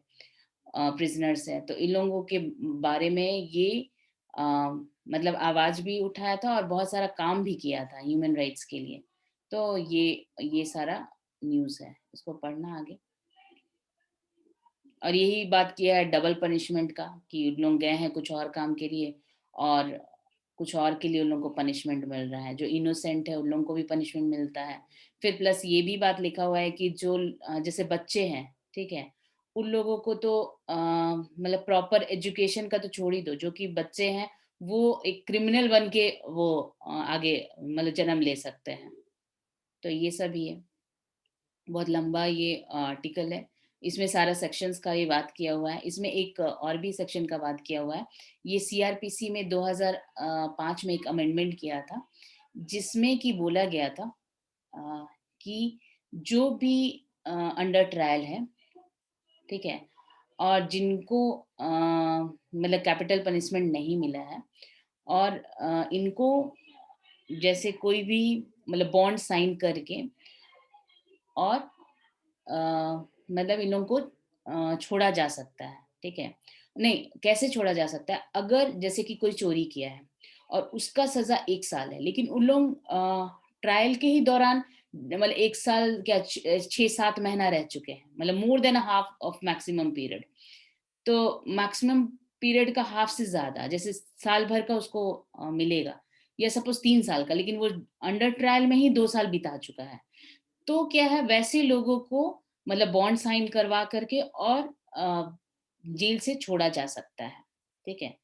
प्रिजनर्स है, तो इन लोगों के बारे में ये मतलब आवाज भी उठाया था और बहुत सारा काम भी किया था ह्यूमन राइट्स के लिए। तो ये सारा न्यूज़ है, इसको पढ़ना आगे। और यही बात किया है डबल पनिशमेंट का कि लोग गए हैं कुछ और काम के लिए और कुछ और के लिए उन लोगों को पनिशमेंट मिल रहा है। जो इनोसेंट है उन लोगों को भी पनिशमेंट मिलता है। फिर प्लस ये भी बात लिखा हुआ है कि जो जैसे बच्चे हैं, ठीक है, उन लोगों को तो मतलब प्रॉपर एजुकेशन का तो छोड़ ही दो, जो कि बच्चे हैं वो एक क्रिमिनल बन के वो आगे मतलब जन्म ले सकते हैं। तो ये सब ही है, बहुत लंबा ये आर्टिकल है। इसमें सारा सेक्शंस का ये बात किया हुआ है। इसमें एक और भी सेक्शन का बात किया हुआ है। ये सीआरपीसी में 2005 में एक अमेंडमेंट किया था जिसमें कि बोला गया था कि जो भी अंडर ट्रायल है, ठीक है, और जिनको मतलब कैपिटल पनिशमेंट नहीं मिला है और इनको जैसे कोई भी मतलब बॉन्ड साइन करके और मतलब इन लोगों को छोड़ा जा सकता है, ठीक है। नहीं, कैसे छोड़ा जा सकता है, अगर जैसे कि कोई चोरी किया है और उसका सजा 1 साल है, लेकिन उन लोग ट्रायल के ही दौरान मतलब 1 साल क्या 6-7 महीना रह चुके हैं, मतलब more than half of maximum period. तो मैक्सिमम पीरियड का हाफ से ज्यादा, जैसे साल भर का उसको मिलेगा, या सपोज 3 साल का, लेकिन वो अंडर ट्रायल में ही 2 साल बिता चुका है, तो क्या है, वैसे लोगों को मतलब बॉन्ड साइन करवा करके और जेल से छोड़ा जा सकता है, ठीक है।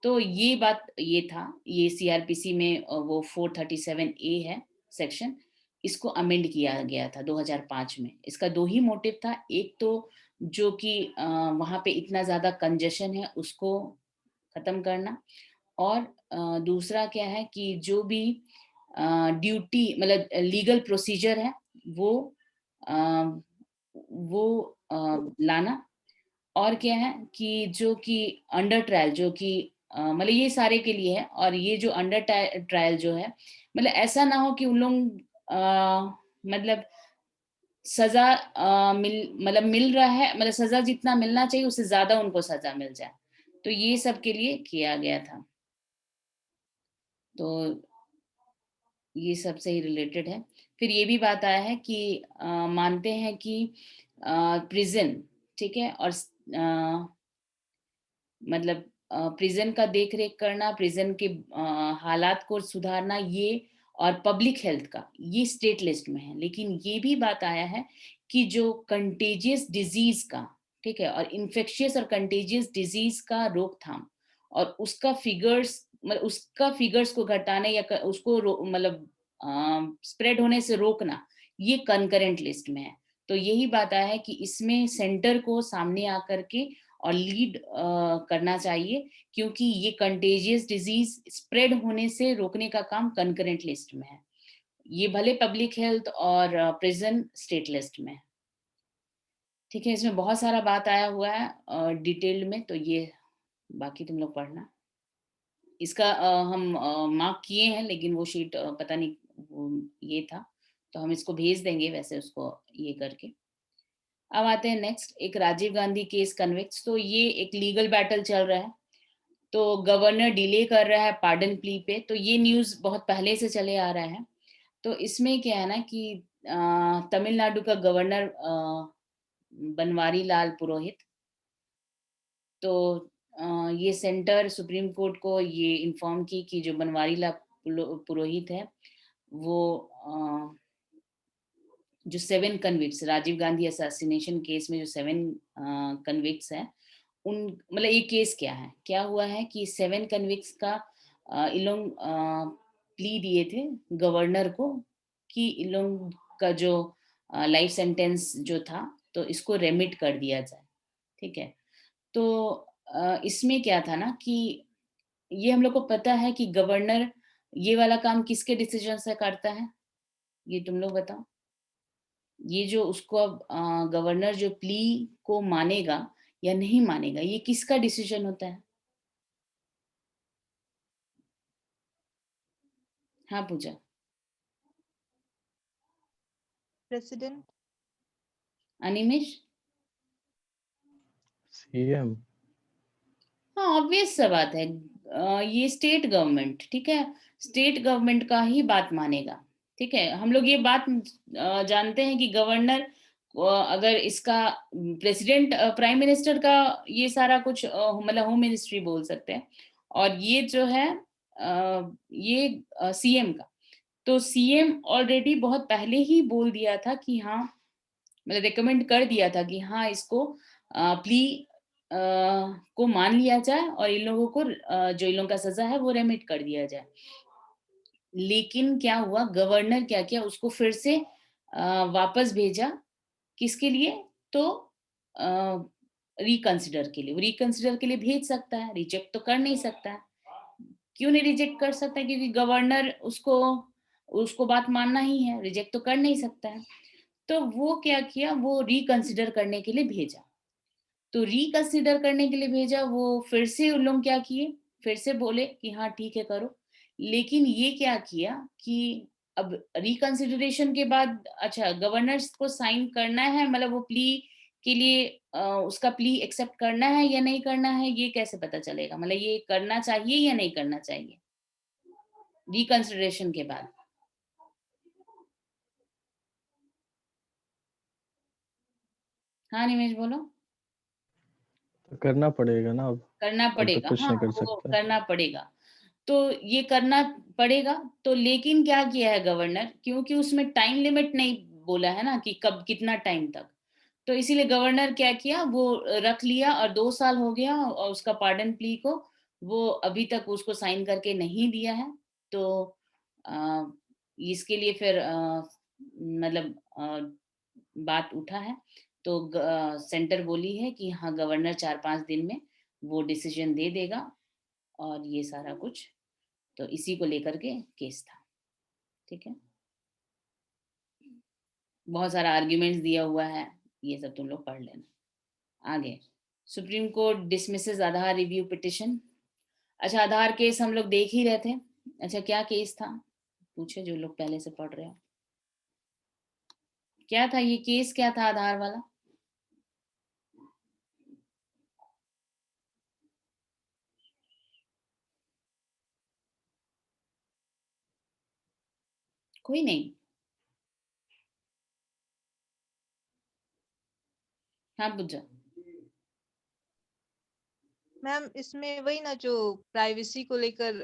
तो ये बात ये था, ये सीआरपीसी में वो 437A है सेक्शन, इसको अमेंड किया गया था 2005 में। इसका 2 ही मोटिव था, एक तो जो कि वहां पे इतना ज्यादा कंजेशन है उसको खत्म करना, और दूसरा क्या है कि जो भी ड्यूटी मतलब लीगल प्रोसीजर है वो लाना। और क्या है कि जो कि अंडर ट्रायल जो कि मतलब ये सारे के लिए है। और ये जो अंडर ट्रायल जो है मतलब ऐसा ना हो कि उन लोग मतलब सजा मिल रहा है मतलब सजा जितना मिलना चाहिए उससे ज्यादा उनको सजा मिल जाए। तो ये सब के लिए किया गया था। तो ये सब से ही रिलेटेड है। फिर ये भी बात आया है कि मानते हैं कि प्रिजन ठीक है और मतलब प्रिजन का देख रेख करना, प्रिजन के हालात को सुधारना ये और पब्लिक हेल्थ का ये स्टेट लिस्ट में है। लेकिन ये भी बात आया है कि जो कंटेजियस डिजीज का ठीक है और इन्फेक्शियस और कंटेजियस डिजीज का रोकथाम और उसका फिगर्स को घटाने या उसको मतलब स्प्रेड होने से रोकना ये कंकरेंट लिस्ट में है। तो यही बात आया है कि इसमें सेंटर को सामने आकर के और लीड करना चाहिए क्योंकि ये कंटेजियस डिजीज स्प्रेड होने से रोकने का काम कंकरेंट लिस्ट में है। ये भले पब्लिक हेल्थ और प्रिजन स्टेट लिस्ट में है। ठीक है, इसमें बहुत सारा बात आया हुआ है डिटेल्ड में, तो ये बाकी तुम लोग पढ़ना। इसका हम मार्क किए हैं लेकिन वो शीट पता नहीं वो ये था तो हम इसको भेज देंगे वैसे उसको ये करके। अब आते हैं नेक्स्ट, एक राजीव गांधी केस कन्विक्ट्स। तो ये एक लीगल बैटल चल रहा है। तो गवर्नर डिले कर रहा है पार्डन प्ली पे। तो ये न्यूज़ बहुत पहले से चले आ रहा है। तो इसमें क्या है ना कि तमिलनाडु का गवर्नर बनवारी लाल पुरोहित, तो ये सेंटर सुप्रीम कोर्ट को ये इन्फॉर्म की कि जो बनवारी लाल पुरोहित है वो जो 7 convicts Rajiv Gandhi assassination case में जो 7 कन्विक्ट्स हैं उन मतलब ये केस क्या हुआ है कि 7 कन्विक्ट्स का इन लोग प्ली दिए थे गवर्नर को कि इन लोग का जो लाइफ सेंटेंस जो था तो इसको रेमिट कर दिया जाए। ठीक है, तो इसमें क्या था ना कि ये हम लोग को पता है कि गवर्नर ये वाला काम किसके डिसीजन से करता है, ये तुम लोग बताओ। ये जो उसको अब गवर्नर जो प्ली को मानेगा या नहीं मानेगा ये किसका डिसीजन होता है? हाँ पूजा। प्रेसिडेंट। अनिमेश। सीएम। हाँ ऑब्वियस सा बात है, ये स्टेट गवर्नमेंट ठीक है, स्टेट गवर्नमेंट का ही बात मानेगा। ठीक है, हम लोग ये बात जानते हैं कि गवर्नर अगर इसका प्रेसिडेंट प्राइम मिनिस्टर का ये सारा कुछ मतलब होम मिनिस्ट्री बोल सकते हैं और ये जो है ये सीएम का। तो सीएम ऑलरेडी बहुत पहले ही बोल दिया था कि हाँ मतलब रिकमेंड कर दिया था कि हाँ इसको प्ली को मान लिया जाए और इन लोगों को जो इन लोगों का सजा है वो रेमिट कर दिया जाए। लेकिन क्या हुआ, गवर्नर क्या किया उसको फिर से वापस भेजा। किसके लिए? तो रिकंसिडर के लिए। रिकंसिडर के लिए भेज सकता है, रिजेक्ट तो कर नहीं सकता है। क्यों नहीं रिजेक्ट कर सकता है? क्योंकि गवर्नर उसको उसको बात मानना ही है, रिजेक्ट तो कर नहीं सकता है। तो वो क्या किया, वो रिकंसिडर करने के लिए भेजा। तो रिकंसिडर करने के लिए भेजा, वो फिर से उन लोग क्या किए, फिर से बोले कि हाँ ठीक है करो। लेकिन ये क्या किया कि अब रिकंसिडरेशन के बाद अच्छा गवर्नर्स को साइन करना है, मतलब वो प्ली के लिए उसका प्ली एक्सेप्ट करना है या नहीं करना है, ये कैसे पता चलेगा? मतलब ये करना चाहिए या नहीं करना चाहिए रिकंसिडरेशन के बाद? हाँ निमेश बोलो। तो करना पड़ेगा ना अब करना तो पड़ेगा, कुछ हाँ नहीं कर वो सकता। करना पड़ेगा। तो ये करना पड़ेगा। तो लेकिन क्या किया है गवर्नर, क्योंकि उसमें टाइम लिमिट नहीं बोला है ना कि कब कितना टाइम तक, तो इसीलिए गवर्नर क्या किया वो रख लिया और 2 साल हो गया और उसका पार्डन प्ली को वो अभी तक उसको साइन करके नहीं दिया है। तो इसके लिए फिर मतलब बात उठा है। तो सेंटर बोली है कि हाँ गवर्नर 4-5 दिन में वो डिसीजन दे देगा और ये सारा कुछ। तो इसी को लेकर के केस था। ठीक है, बहुत सारा आर्ग्यूमेंट्स दिया हुआ है, ये सब तुम लोग पढ़ लेना। आगे, सुप्रीम कोर्ट डिसमिसेस आधार रिव्यू पिटिशन। अच्छा, आधार केस हम लोग देख ही रहे थे। अच्छा, क्या केस था, पूछे जो लोग पहले से पढ़ रहे हो, क्या था ये केस, क्या था आधार वाला? कोई नहीं, हाँ पूछो। मैम इसमें वही ना जो प्राइवेसी को लेकर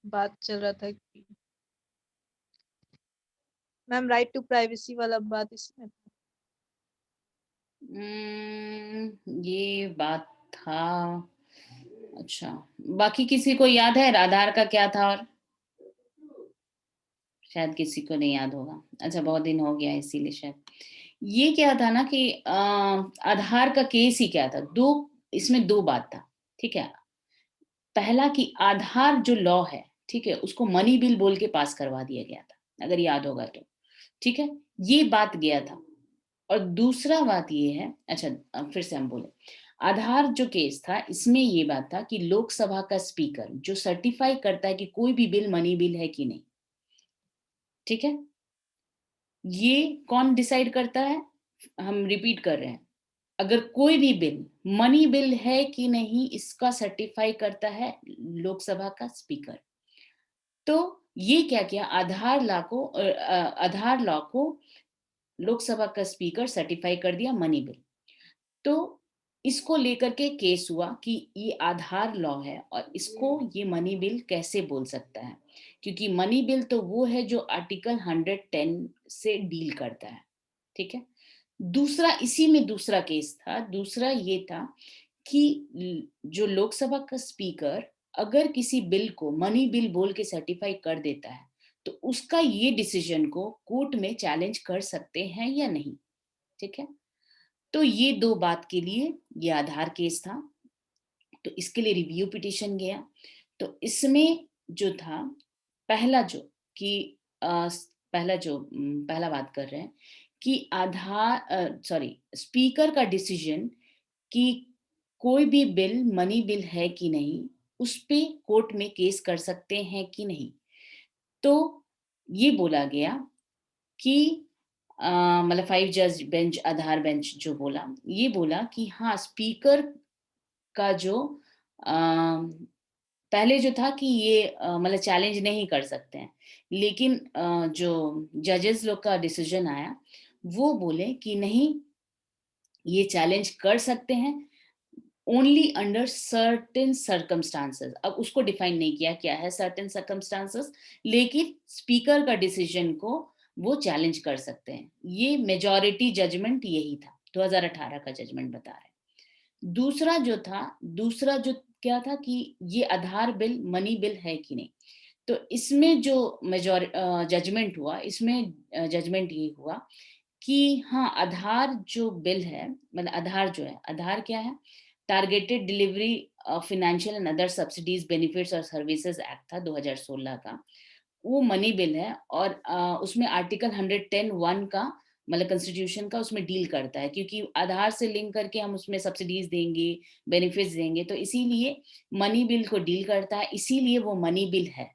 बात चल रहा था कि मैम राइट टू प्राइवेसी वाला बात इसमें था। ये बात था। अच्छा, बाकी किसी को याद है आधार का क्या था? और शायद किसी को नहीं याद होगा। अच्छा, बहुत दिन हो गया इसीलिए शायद। ये क्या था ना कि आधार का केस ही क्या था, इसमें दो बात था। ठीक है, पहला कि आधार जो लॉ है, ठीक है, उसको मनी बिल बोल के पास करवा दिया गया था, अगर याद होगा तो। ठीक है, ये बात गया था। और दूसरा बात ये है, अच्छा फिर से हम बोले, आधार जो केस था इसमें ये बात था कि लोकसभा का स्पीकर जो सर्टिफाई करता है कि कोई भी बिल मनी बिल है कि नहीं, ठीक है, ये कौन डिसाइड करता है? हम रिपीट कर रहे हैं, अगर कोई भी बिल मनी बिल है कि नहीं इसका सर्टिफाई करता है लोकसभा का स्पीकर। तो ये क्या किया, आधार लॉ को लोकसभा का स्पीकर सर्टिफाई कर दिया मनी बिल। तो इसको लेकर के केस हुआ कि ये आधार लॉ है और इसको ये मनी बिल कैसे बोल सकता है, क्योंकि मनी बिल तो वो है जो आर्टिकल 110 से डील करता है। ठीक है, दूसरा इसी में दूसरा केस था, दूसरा ये था कि जो लोकसभा का स्पीकर अगर किसी बिल को मनी बिल बोल के सर्टिफाई कर देता है तो उसका ये डिसीजन को कोर्ट में चैलेंज कर सकते हैं या नहीं। ठीक है, तो ये दो बात के लिए ये आधार केस था, तो इसके लिए रिव्यू पिटीशन गया। तो इसमें जो था पहला जो कि पहला बात कर रहे हैं कि आधार सॉरी स्पीकर का डिसीजन कि कोई भी बिल मनी बिल है कि नहीं उस पे कोर्ट में केस कर सकते हैं कि नहीं। तो ये बोला गया कि मतलब 5 जज बेंच, आधार बेंच जो बोला, ये बोला कि हाँ स्पीकर का जो पहले जो था कि ये मतलब चैलेंज नहीं कर सकते हैं, लेकिन जो जजेस लोग का डिसीजन आया वो बोले कि नहीं ये चैलेंज कर सकते हैं ओनली अंडर सर्टेन सर्कमस्टांसेस। अब उसको डिफाइन नहीं किया क्या है सर्टेन सर्कमस्टांसेस, लेकिन स्पीकर का डिसीजन को वो चैलेंज कर सकते हैं। ये मेजॉरिटी जजमेंट यही था, 2018 का जजमेंट बता रहे हैं। दूसरा जो क्या था कि ये आधार बिल मनी बिल है कि नहीं। तो इसमें जो जजमेंट हुआ, इसमें जजमेंट ये हुआ कि हाँ आधार जो बिल है, मतलब आधार जो है, आधार क्या है, targeted delivery financial and other subsidies benefits और सर्विसेज एक्ट था 2016 का, वो मनी बिल है। और उसमें आर्टिकल 110(1) का मतलब कॉन्स्टिट्यूशन का उसमें डील करता है, क्योंकि आधार से लिंक करके हम उसमें सब्सिडीज देंगे, बेनिफिट्स देंगे, तो इसीलिए मनी बिल को डील करता है, इसीलिए वो मनी बिल है।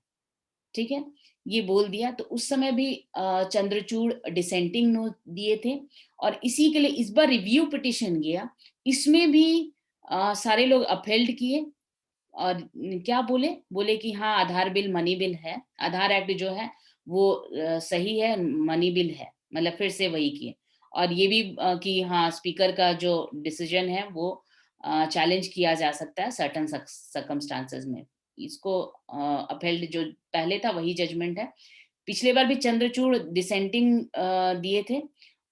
ठीक है, ये बोल दिया। तो उस समय भी चंद्रचूड़ डिसेंटिंग नोट दिए थे और इसी के लिए इस बार रिव्यू पिटिशन गया, इसमें भी सारे लोग अपहेल्ड किए और क्या बोले कि हाँ आधार बिल मनी बिल है, आधार एक्ट जो है वो सही है, मनी बिल है, मतलब फिर से वही किए। और ये भी कि हाँ स्पीकर का जो डिसीजन है वो चैलेंज किया जा सकता है सर्टेन सर्कमस्टांसेस में। इसको अपहेल्ड जो पहले था वही जजमेंट है। पिछले बार भी चंद्रचूड़ डिसेंटिंग दिए थे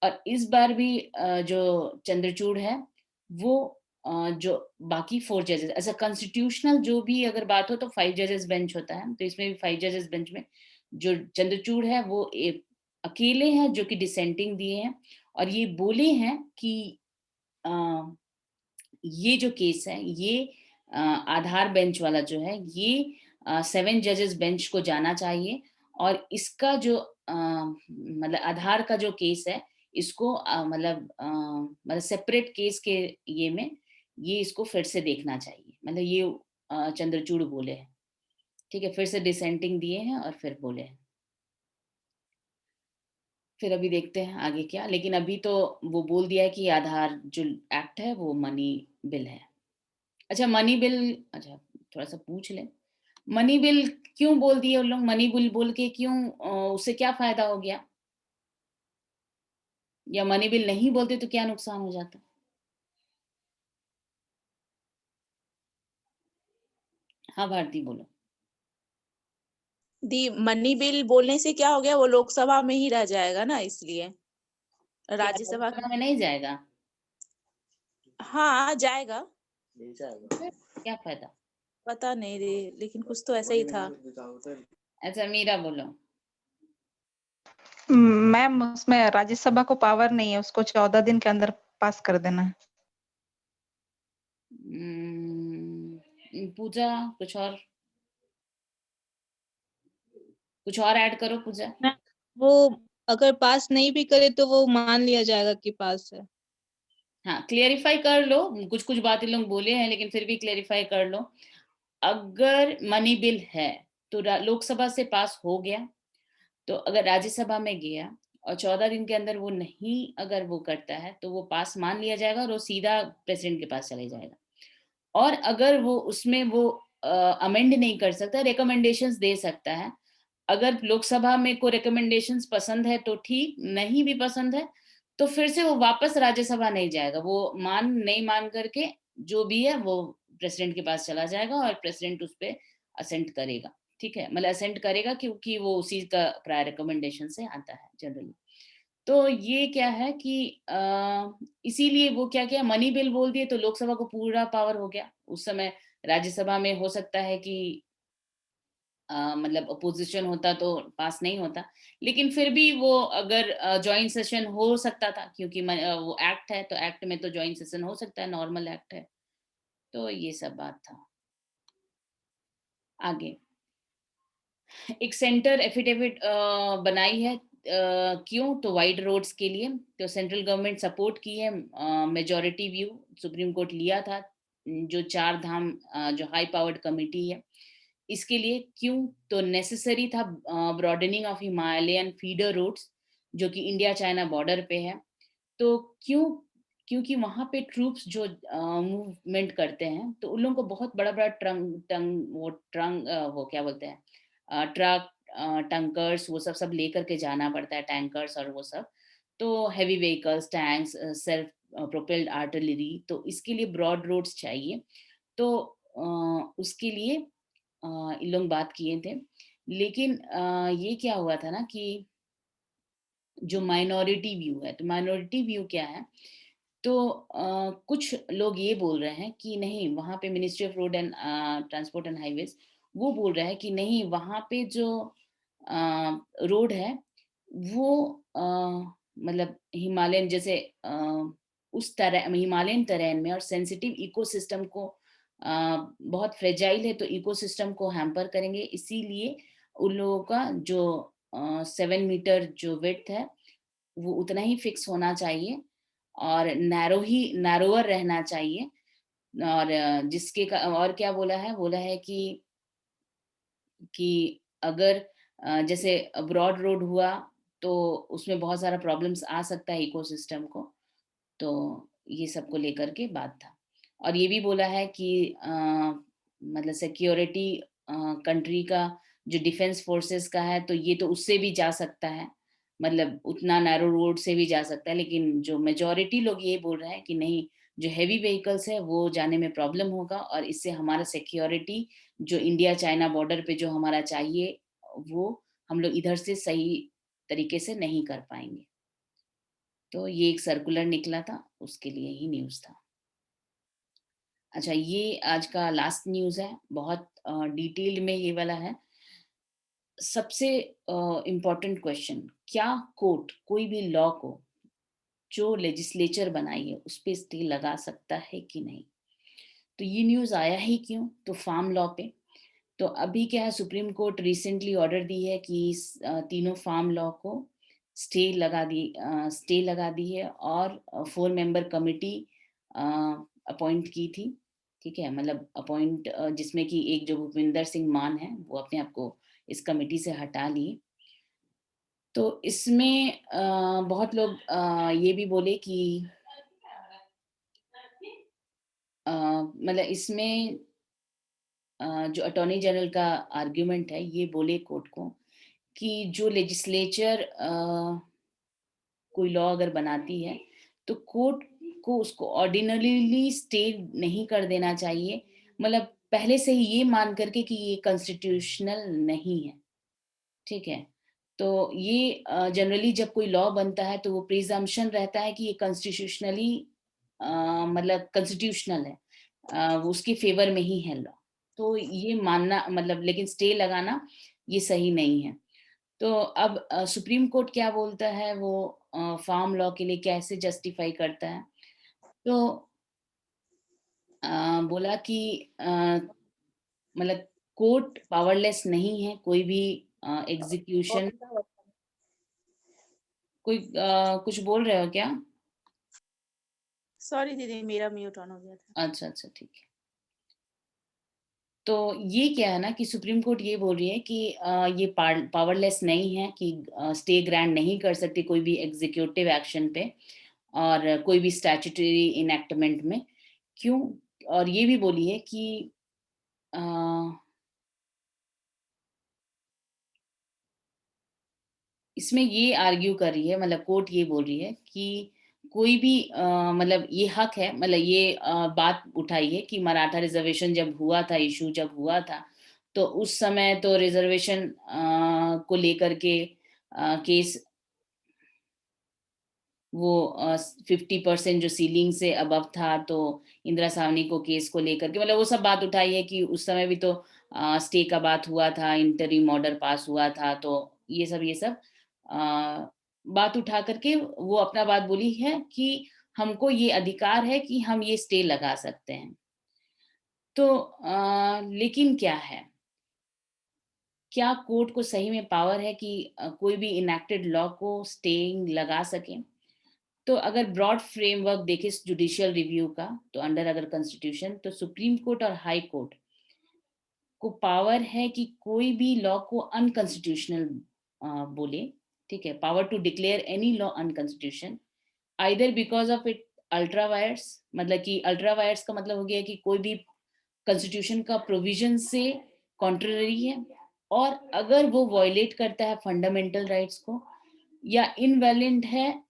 और इस बार भी जो चंद्रचूड़ है वो जो बाकी 4 जजेस, ऐसा कॉन्स्टिट्यूशनल जो भी अगर बात हो तो 5 जजेस बेंच होता है, तो इसमें भी 5 जजेस बेंच में जो चंद्रचूड़ है वो अकेले हैं जो कि डिसेंटिंग दिए हैं और ये बोले हैं कि ये जो केस है ये आधार बेंच वाला जो है ये 7 जजेस बेंच को जाना चाहिए और इसका जो मतलब आधार का जो केस है, इसको मतलब सेपरेट केस के ये में ये इसको फिर से देखना चाहिए, मतलब ये चंद्रचूड़ बोले हैं। ठीक है, फिर से डिसेंटिंग दिए हैं और फिर बोले हैं। फिर अभी देखते हैं आगे क्या, लेकिन अभी तो वो बोल दिया है कि आधार जो एक्ट है वो मनी बिल है। अच्छा मनी बिल, अच्छा थोड़ा सा पूछ ले, मनी बिल क्यों बोल दिए उन लोग? मनी बिल बोल के क्यों, उससे क्या फायदा हो गया? या मनी बिल नहीं बोलते तो क्या नुकसान हो जाता? हाँ भारती बोलो। दी मनी बिल बोलने से क्या हो गया, वो लोकसभा में ही रह जाएगा ना, इसलिए क्या राज्यसभा लोकसभा में नहीं जाएगा? हाँ जाएगा, फिर क्या फायदा? पता नहीं रे, लेकिन कुछ तो ऐसा ही था। अच्छा मीरा बोलो। मैम उसमें राज्यसभा को पावर नहीं है, उसको 14 दिन के अंदर पास कर देना है। पूजा कुछ और ऐड करो पूजा। वो अगर पास नहीं भी करे तो वो मान लिया जाएगा कि पास है। हाँ क्लियरिफाई कर लो, कुछ कुछ बातें लोग बोले हैं लेकिन फिर भी क्लियरिफाई कर लो। अगर मनी बिल है तो लोकसभा से पास हो गया, तो अगर राज्यसभा में गया और 14 दिन के अंदर वो नहीं अगर वो करता है तो वो पास मान लिया जाएगा और वो सीधा प्रेसिडेंट के पास चले जाएगा। और अगर वो उसमें वो अमेंड नहीं कर सकता, रिकमेंडेशंस दे सकता है। अगर लोकसभा में को रिकमेंडेशंस पसंद है तो ठीक, नहीं भी पसंद है तो फिर से वो वापस राज्यसभा नहीं जाएगा, वो नहीं मान करके जो भी है वो प्रेसिडेंट के पास चला जाएगा और प्रेसिडेंट उस पर असेंट करेगा। ठीक है, मतलब असेंट करेगा क्योंकि वो उसी का प्रायर रिकमेंडेशन से आता है जनरली। तो ये क्या है कि इसीलिए वो क्या किया, मनी बिल बोल दिए तो लोकसभा को पूरा पावर हो गया। उस समय राज्यसभा में हो सकता है कि मतलब अपोजिशन होता तो पास नहीं होता, लेकिन फिर भी वो अगर जॉइंट सेशन हो सकता था क्योंकि वो एक्ट है, तो एक्ट में तो जॉइंट सेशन हो सकता है, नॉर्मल एक्ट है। तो ये सब बात था। आगे एक सेंटर एफिडेविट बनाई है, क्यों? तो वाइड रोड्स के लिए। तो सेंट्रल गवर्नमेंट सपोर्ट की है, मेजॉरिटी व्यू सुप्रीम कोर्ट लिया था, जो 4 धाम जो हाई पावर्ड कमिटी है इसके लिए। क्यों? तो नेसेसरी था broadening of Himalayan feeder roads जो कि इंडिया चाइना बॉर्डर पे है। तो क्यों? क्योंकि वहां पे ट्रूप्स जो मूवमेंट करते हैं तो उन लोगों को बहुत बड़ा बड़ा ट्रंक वो क्या बोलते हैं, ट्रक, टैंकर्स, वो सब लेकर के जाना पड़ता है, टैंकर्स और वो सब। तो heavy vehicles, tanks, self propelled artillery, तो इसके लिए ब्रॉड रोड्स चाहिए। तो उसके लिए इन लोग बात किए थे। लेकिन ये क्या हुआ था ना कि जो माइनॉरिटी व्यू है, तो माइनॉरिटी व्यू क्या है, तो कुछ लोग ये बोल रहे हैं कि नहीं, वहां पे ministry of road and transport and highways वो बोल रहा है कि नहीं, वहां पे जो रोड है वो मतलब हिमालयन जैसे उस तरह हिमालयन टेरेन में और सेंसिटिव इकोसिस्टम को बहुत फ्रेजाइल है, तो इकोसिस्टम को हैम्पर करेंगे, इसीलिए उन लोगों का जो 7 मीटर जो विड्थ है वो उतना ही फिक्स होना चाहिए और नैरोअर रहना चाहिए। और और क्या बोला है कि अगर जैसे ब्रॉड रोड हुआ तो उसमें बहुत सारा प्रॉब्लम्स आ सकता है इकोसिस्टम को। तो ये सबको लेकर के बात था। और ये भी बोला है कि मतलब सिक्योरिटी कंट्री का जो डिफेंस फोर्सेस का है तो ये तो उससे भी जा सकता है, मतलब उतना नैरो रोड से भी जा सकता है, लेकिन जो मेजॉरिटी लोग ये बोल रहे हैं कि नहीं, जो हैवी व्हीकल्स है वो जाने में प्रॉब्लम होगा और इससे हमारा सिक्योरिटी जो इंडिया चाइना बॉर्डर पे जो हमारा चाहिए वो हम लोग इधर से सही तरीके से नहीं कर पाएंगे। तो ये एक सर्कुलर निकला था, उसके लिए ही न्यूज़ था। अच्छा ये आज का लास्ट न्यूज़ है, बहुत डिटेल में ये वाला है। सबसे इम्पोर्टेंट क्वेश्चन, क्या कोर्ट कोई भी लॉ को जो लेजिस्लेचर बनाई है उस पर स्टे लगा सकता है कि नहीं? तो ये न्यूज़ आया ही क्यों? तो फार्म लॉ पे तो अभी क्या है, सुप्रीम कोर्ट रिसेंटली ऑर्डर दी है कि तीनों फार्म लॉ को स्टे लगा दी है, और 4 मेंबर कमिटी अपॉइंट की थी। ठीक है, मतलब अपॉइंट जिसमें कि एक जो भूपिंदर सिंह मान है वो अपने आप को इस कमेटी से हटा लिए। तो इसमें बहुत लोग ये भी बोले कि मतलब इसमें जो अटॉर्नी जनरल का आर्ग्यूमेंट है, ये बोले कोर्ट को कि जो लेजिस्लेचर कोई लॉ अगर बनाती है तो कोर्ट को उसको ऑर्डिनरीली स्टे नहीं कर देना चाहिए, मतलब पहले से ही ये मान करके कि ये कॉन्स्टिट्यूशनल नहीं है। ठीक है, तो ये जनरली जब कोई लॉ बनता है तो वो प्रिजम्पशन रहता है कि ये कॉन्स्टिट्यूशनली मतलब कॉन्स्टिट्यूशनल है, वो उसके फेवर में ही है लॉ। तो ये मानना मतलब, लेकिन स्टे लगाना ये सही नहीं है। तो अब सुप्रीम कोर्ट क्या बोलता है, वो फार्म लॉ के लिए कैसे जस्टिफाई करता है। तो बोला कि मतलब कोर्ट पावरलेस नहीं है, कोई भी एग्जीक्यूशन। कोई कुछ बोल रहे हो क्या? सॉरी दीदी, मेरा म्यूट ऑन हो गया था। अच्छा अच्छा, ठीक है। तो ये क्या है ना कि सुप्रीम कोर्ट ये बोल रही है कि ये पावरलेस नहीं है, कि स्टे ग्रांट नहीं कर सकती कोई भी एग्जीक्यूटिव एक्शन पे और कोई भी स्टैट्यूटरी इनएक्टमेंट में। क्यों? और ये भी बोली है कि अ, इसमें ये आर्ग्यू कर रही है, मतलब कोर्ट ये बोल रही है कि कोई भी मतलब ये हक है, मतलब ये बात उठाई है कि मराठा रिजर्वेशन जब हुआ था, इशू जब हुआ था, तो उस समय तो रिजर्वेशन को लेकर के केस वो 50% जो सीलिंग से अबव था, तो इंदिरा सावनी को केस को लेकर के मतलब वो सब बात उठाई है कि उस समय भी तो स्टे का बात हुआ था, इंटरिम ऑर्डर पास हुआ था, तो ये सब बात उठा करके वो अपना बात बोली है कि हमको ये अधिकार है कि हम ये स्टे लगा सकते हैं। तो लेकिन क्या है, क्या कोर्ट को सही में पावर है कि कोई भी इनेक्टेड लॉ को स्टेइंग लगा सके? तो अगर ब्रॉड फ्रेमवर्क देखे जुडिशियल रिव्यू का, तो अंडर अगर कॉन्स्टिट्यूशन, तो सुप्रीम कोर्ट और हाई कोर्ट को पावर है कि कोई भी लॉ को अनकॉन्स्टिट्यूशनल बोले। ठीक है, power to declare any law unconstitution either because of it ultra vires, मतलब कि अल्ट्रा वायर्स का मतलब हो गया कि कोई भी कॉन्स्टिट्यूशन का प्रोविजन से कॉन्ट्ररी है, और अगर वो वायलेट करता है फंडामेंटल राइट्स को, या इनवैलिड है।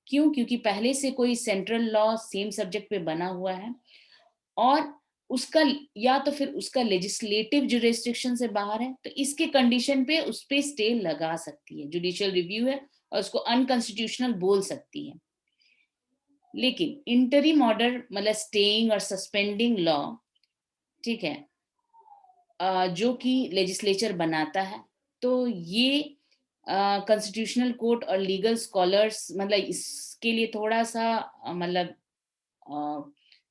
क्यों? क्योंकि पहले से कोई सेंट्रल लॉ सेम सब्जेक्ट पे बना हुआ है, और उसका या तो फिर उसका लेजिस्लेटिव जुरिस्डिक्शन से बाहर है, तो इसके कंडीशन पे उस पे स्टे लगा सकती है, जुडिशियल रिव्यू है और उसको अनकॉन्स्टिट्यूशनल बोल सकती है। लेकिन इंटरिम ऑर्डर मतलब स्टेइंग और सस्पेंडिंग लॉ, ठीक है, जो कि लेजिस्लेचर बनाता है, तो ये कॉन्स्टिट्यूशनल कोर्ट और लीगल स्कॉलर्स मतलब इसके लिए थोड़ा सा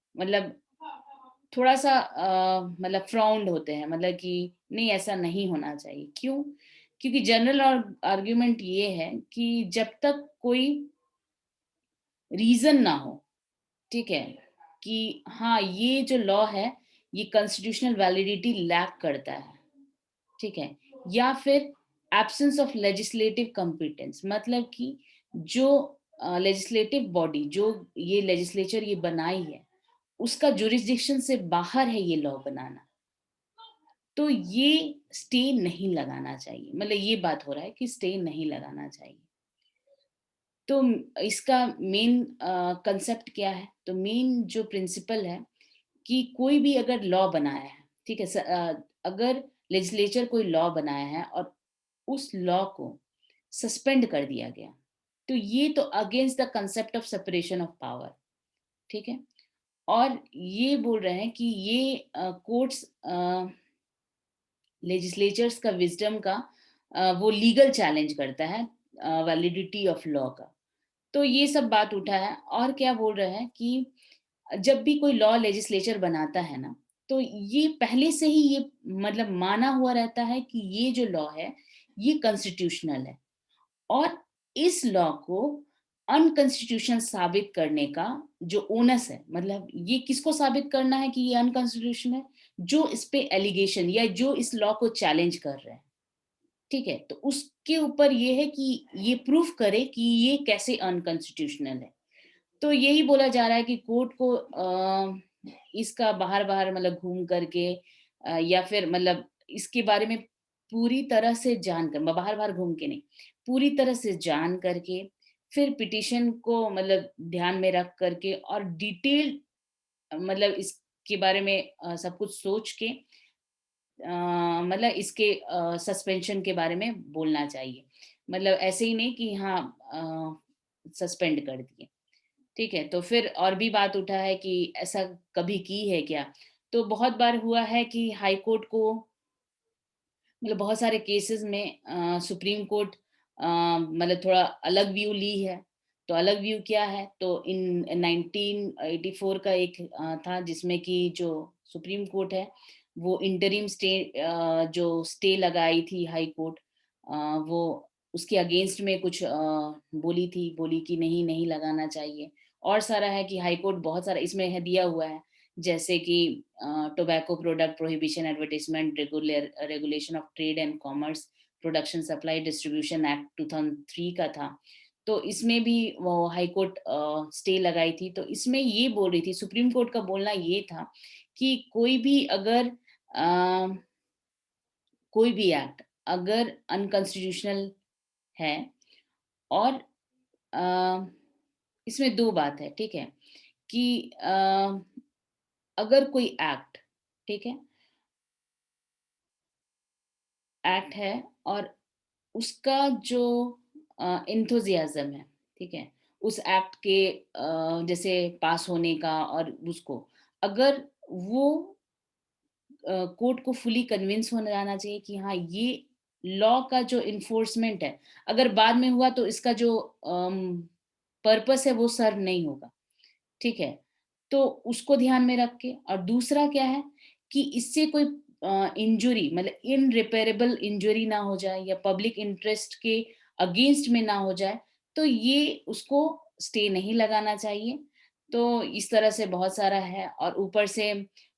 मतलब थोड़ा सा मतलब फ्राउंड होते हैं, मतलब कि नहीं, ऐसा नहीं होना चाहिए। क्यों? क्योंकि जनरल आर्ग्यूमेंट ये है कि जब तक कोई रीजन ना हो, ठीक है, कि हाँ ये जो लॉ है ये कॉन्स्टिट्यूशनल वैलिडिटी लैक करता है, ठीक है, या फिर एब्सेंस ऑफ लेजिस्लेटिव कॉम्पिटेंस, मतलब कि जो लेजिस्लेटिव बॉडी जो ये लेजिस्लेचर ये बनाई है उसका जुरिस्डिक्शन से बाहर है ये लॉ बनाना, तो ये स्टे नहीं लगाना चाहिए। मतलब ये बात हो रहा है कि स्टे नहीं लगाना चाहिए। तो इसका मेन कंसेप्ट क्या है? तो मेन जो प्रिंसिपल है कि कोई भी अगर लॉ बनाया है, ठीक है, अगर लेजिस्लेचर कोई लॉ बनाया है और उस लॉ को सस्पेंड कर दिया गया, तो ये तो against the concept of separation of power, ठीक है। और ये बोल रहे हैं कि ये कोर्ट्स लेजिस्लेचर्स का विजडम का वो लीगल चैलेंज करता है वैलिडिटी ऑफ लॉ का। तो ये सब बात उठा है। और क्या बोल रहे हैं कि जब भी कोई लॉ लेजिस्लेचर बनाता है ना, तो ये पहले से ही ये मतलब माना हुआ रहता है कि ये जो लॉ है ये कॉन्स्टिट्यूशनल है, और इस लॉ को अनकॉन्स्टिट्यूशनल साबित करने का जो ओनस है, मतलब ये किसको साबित करना है कि ये अनकॉन्स्टिट्यूशनल है, जो इस पे एलिगेशन या जो इस लॉ को चैलेंज कर रहे हैं, ठीक है, तो उसके ऊपर ये है कि ये प्रूफ करे कि ये कैसे अनकॉन्स्टिट्यूशनल है। तो यही बोला जा रहा है कि कोर्ट को इसका बाहर बाहर मतलब घूम करके या फिर मतलब इसके बारे में पूरी तरह से जानकर, बाहर बाहर घूम के नहीं, पूरी तरह से जान करके फिर पिटीशन को मतलब ध्यान में रख करके और डिटेल मतलब इसके बारे में सब कुछ सोच के मतलब इसके सस्पेंशन के बारे में बोलना चाहिए, मतलब ऐसे ही नहीं कि हाँ सस्पेंड कर दिए, ठीक है। तो फिर और भी बात उठा है कि ऐसा कभी की है क्या, तो बहुत बार हुआ है कि हाई कोर्ट को मतलब बहुत सारे केसेस में सुप्रीम कोर्ट मतलब थोड़ा अलग व्यू ली है। तो अलग व्यू क्या है, तो इन 1984 का एक था जिसमें कि जो सुप्रीम कोर्ट है वो इंटरिम स्टे जो स्टे लगाई थी हाई कोर्ट, वो उसके अगेंस्ट में कुछ बोली कि नहीं नहीं लगाना चाहिए। और सारा है कि हाई कोर्ट बहुत सारा इसमें है दिया हुआ है, जैसे कि tobacco product prohibition advertisement regulation of trade and commerce production supply distribution act 2003 का था। तो इसमें भी वो हाई कोर्ट स्टे लगाई थी। तो इसमें ये बोल रही थी, सुप्रीम कोर्ट का बोलना ये था कि कोई भी अगर कोई भी एक्ट अगर अनकॉन्स्टिट्यूशनल है, और इसमें दो बात है, ठीक है, कि अगर कोई एक्ट, ठीक है, एक्ट है और उसका जो इंथुजियाज्म है, ठीक है, उस एक्ट के जैसे पास होने का, और उसको अगर वो कोर्ट को फुली कन्विंस होने जाना चाहिए कि हाँ ये लॉ का जो इन्फोर्समेंट है अगर बाद में हुआ तो इसका जो पर्पस है वो सर्व नहीं होगा, ठीक है। तो उसको ध्यान में रख के, और दूसरा क्या है कि इससे कोई इंजुरी मतलब इनरिपेरेबल इंजुरी ना हो जाए या पब्लिक इंटरेस्ट के अगेंस्ट में ना हो जाए, तो ये उसको स्टे नहीं लगाना चाहिए। तो इस तरह से बहुत सारा है, और ऊपर से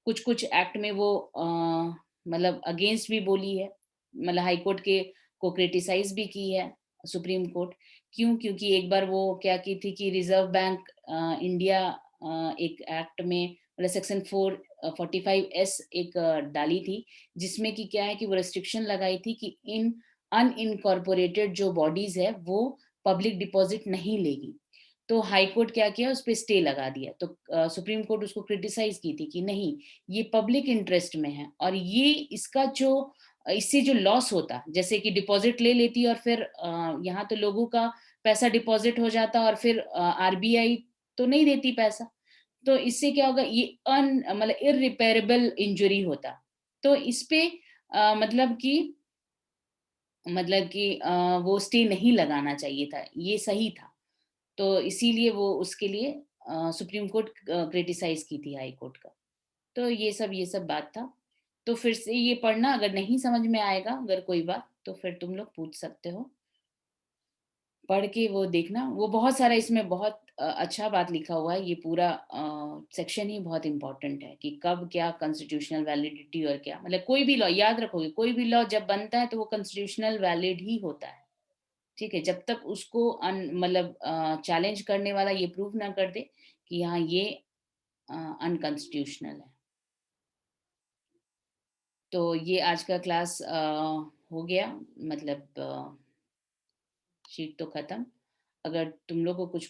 कुछ कुछ एक्ट में वो मतलब अगेंस्ट भी बोली है, मतलब हाई कोर्ट के को क्रिटिसाइज भी की है सुप्रीम कोर्ट। क्यों? क्योंकि एक बार वो क्या की थी कि रिजर्व बैंक इंडिया एक एक्ट में मतलब सेक्शन 445S एक डाली थी, जिसमें कि क्या है कि वो रेस्ट्रिक्शन लगाई थी कि इन अनइनकॉर्पोरेटेड जो बॉडीज है वो पब्लिक डिपॉजिट नहीं लेगी। तो हाई कोर्ट क्या किया, उस पर स्टे लगा दिया। तो सुप्रीम कोर्ट उसको क्रिटिसाइज की थी कि नहीं ये पब्लिक इंटरेस्ट में है, और ये इसका जो इससे जो लॉस होता, जैसे कि डिपॉजिट ले लेती और फिर यहाँ तो लोगों का पैसा डिपॉजिट हो जाता और फिर आरबीआई तो नहीं देती पैसा, तो इससे क्या होगा, ये मतलब इररिपेरेबल इंजरी होता। तो इस पे वो स्टे नहीं लगाना चाहिए था, ये सही था। तो इसीलिए वो उसके लिए सुप्रीम कोर्ट क्रिटिसाइज की थी हाई कोर्ट का। तो ये सब बात था। तो फिर से ये पढ़ना, अगर नहीं समझ में आएगा अगर कोई बात तो फिर तुम लोग पूछ सकते हो, पढ़ के वो देखना। वो बहुत सारा इसमें बहुत अच्छा बात लिखा हुआ है। ये पूरा सेक्शन ही बहुत इंपॉर्टेंट है कि कब क्या कॉन्स्टिट्यूशनल वैलिडिटी, और क्या मतलब कोई भी लॉ याद रखोगे, कोई भी लॉ जब बनता है तो वो कॉन्स्टिट्यूशनल वैलिड ही होता है, ठीक है, जब तक उसको मतलब चैलेंज करने वाला ये प्रूव ना कर दे कि हाँ ये अनकॉन्स्टिट्यूशनल है। तो ये आज का क्लास हो गया, मतलब शीट तो खत्म। अगर तुम लोग को कुछ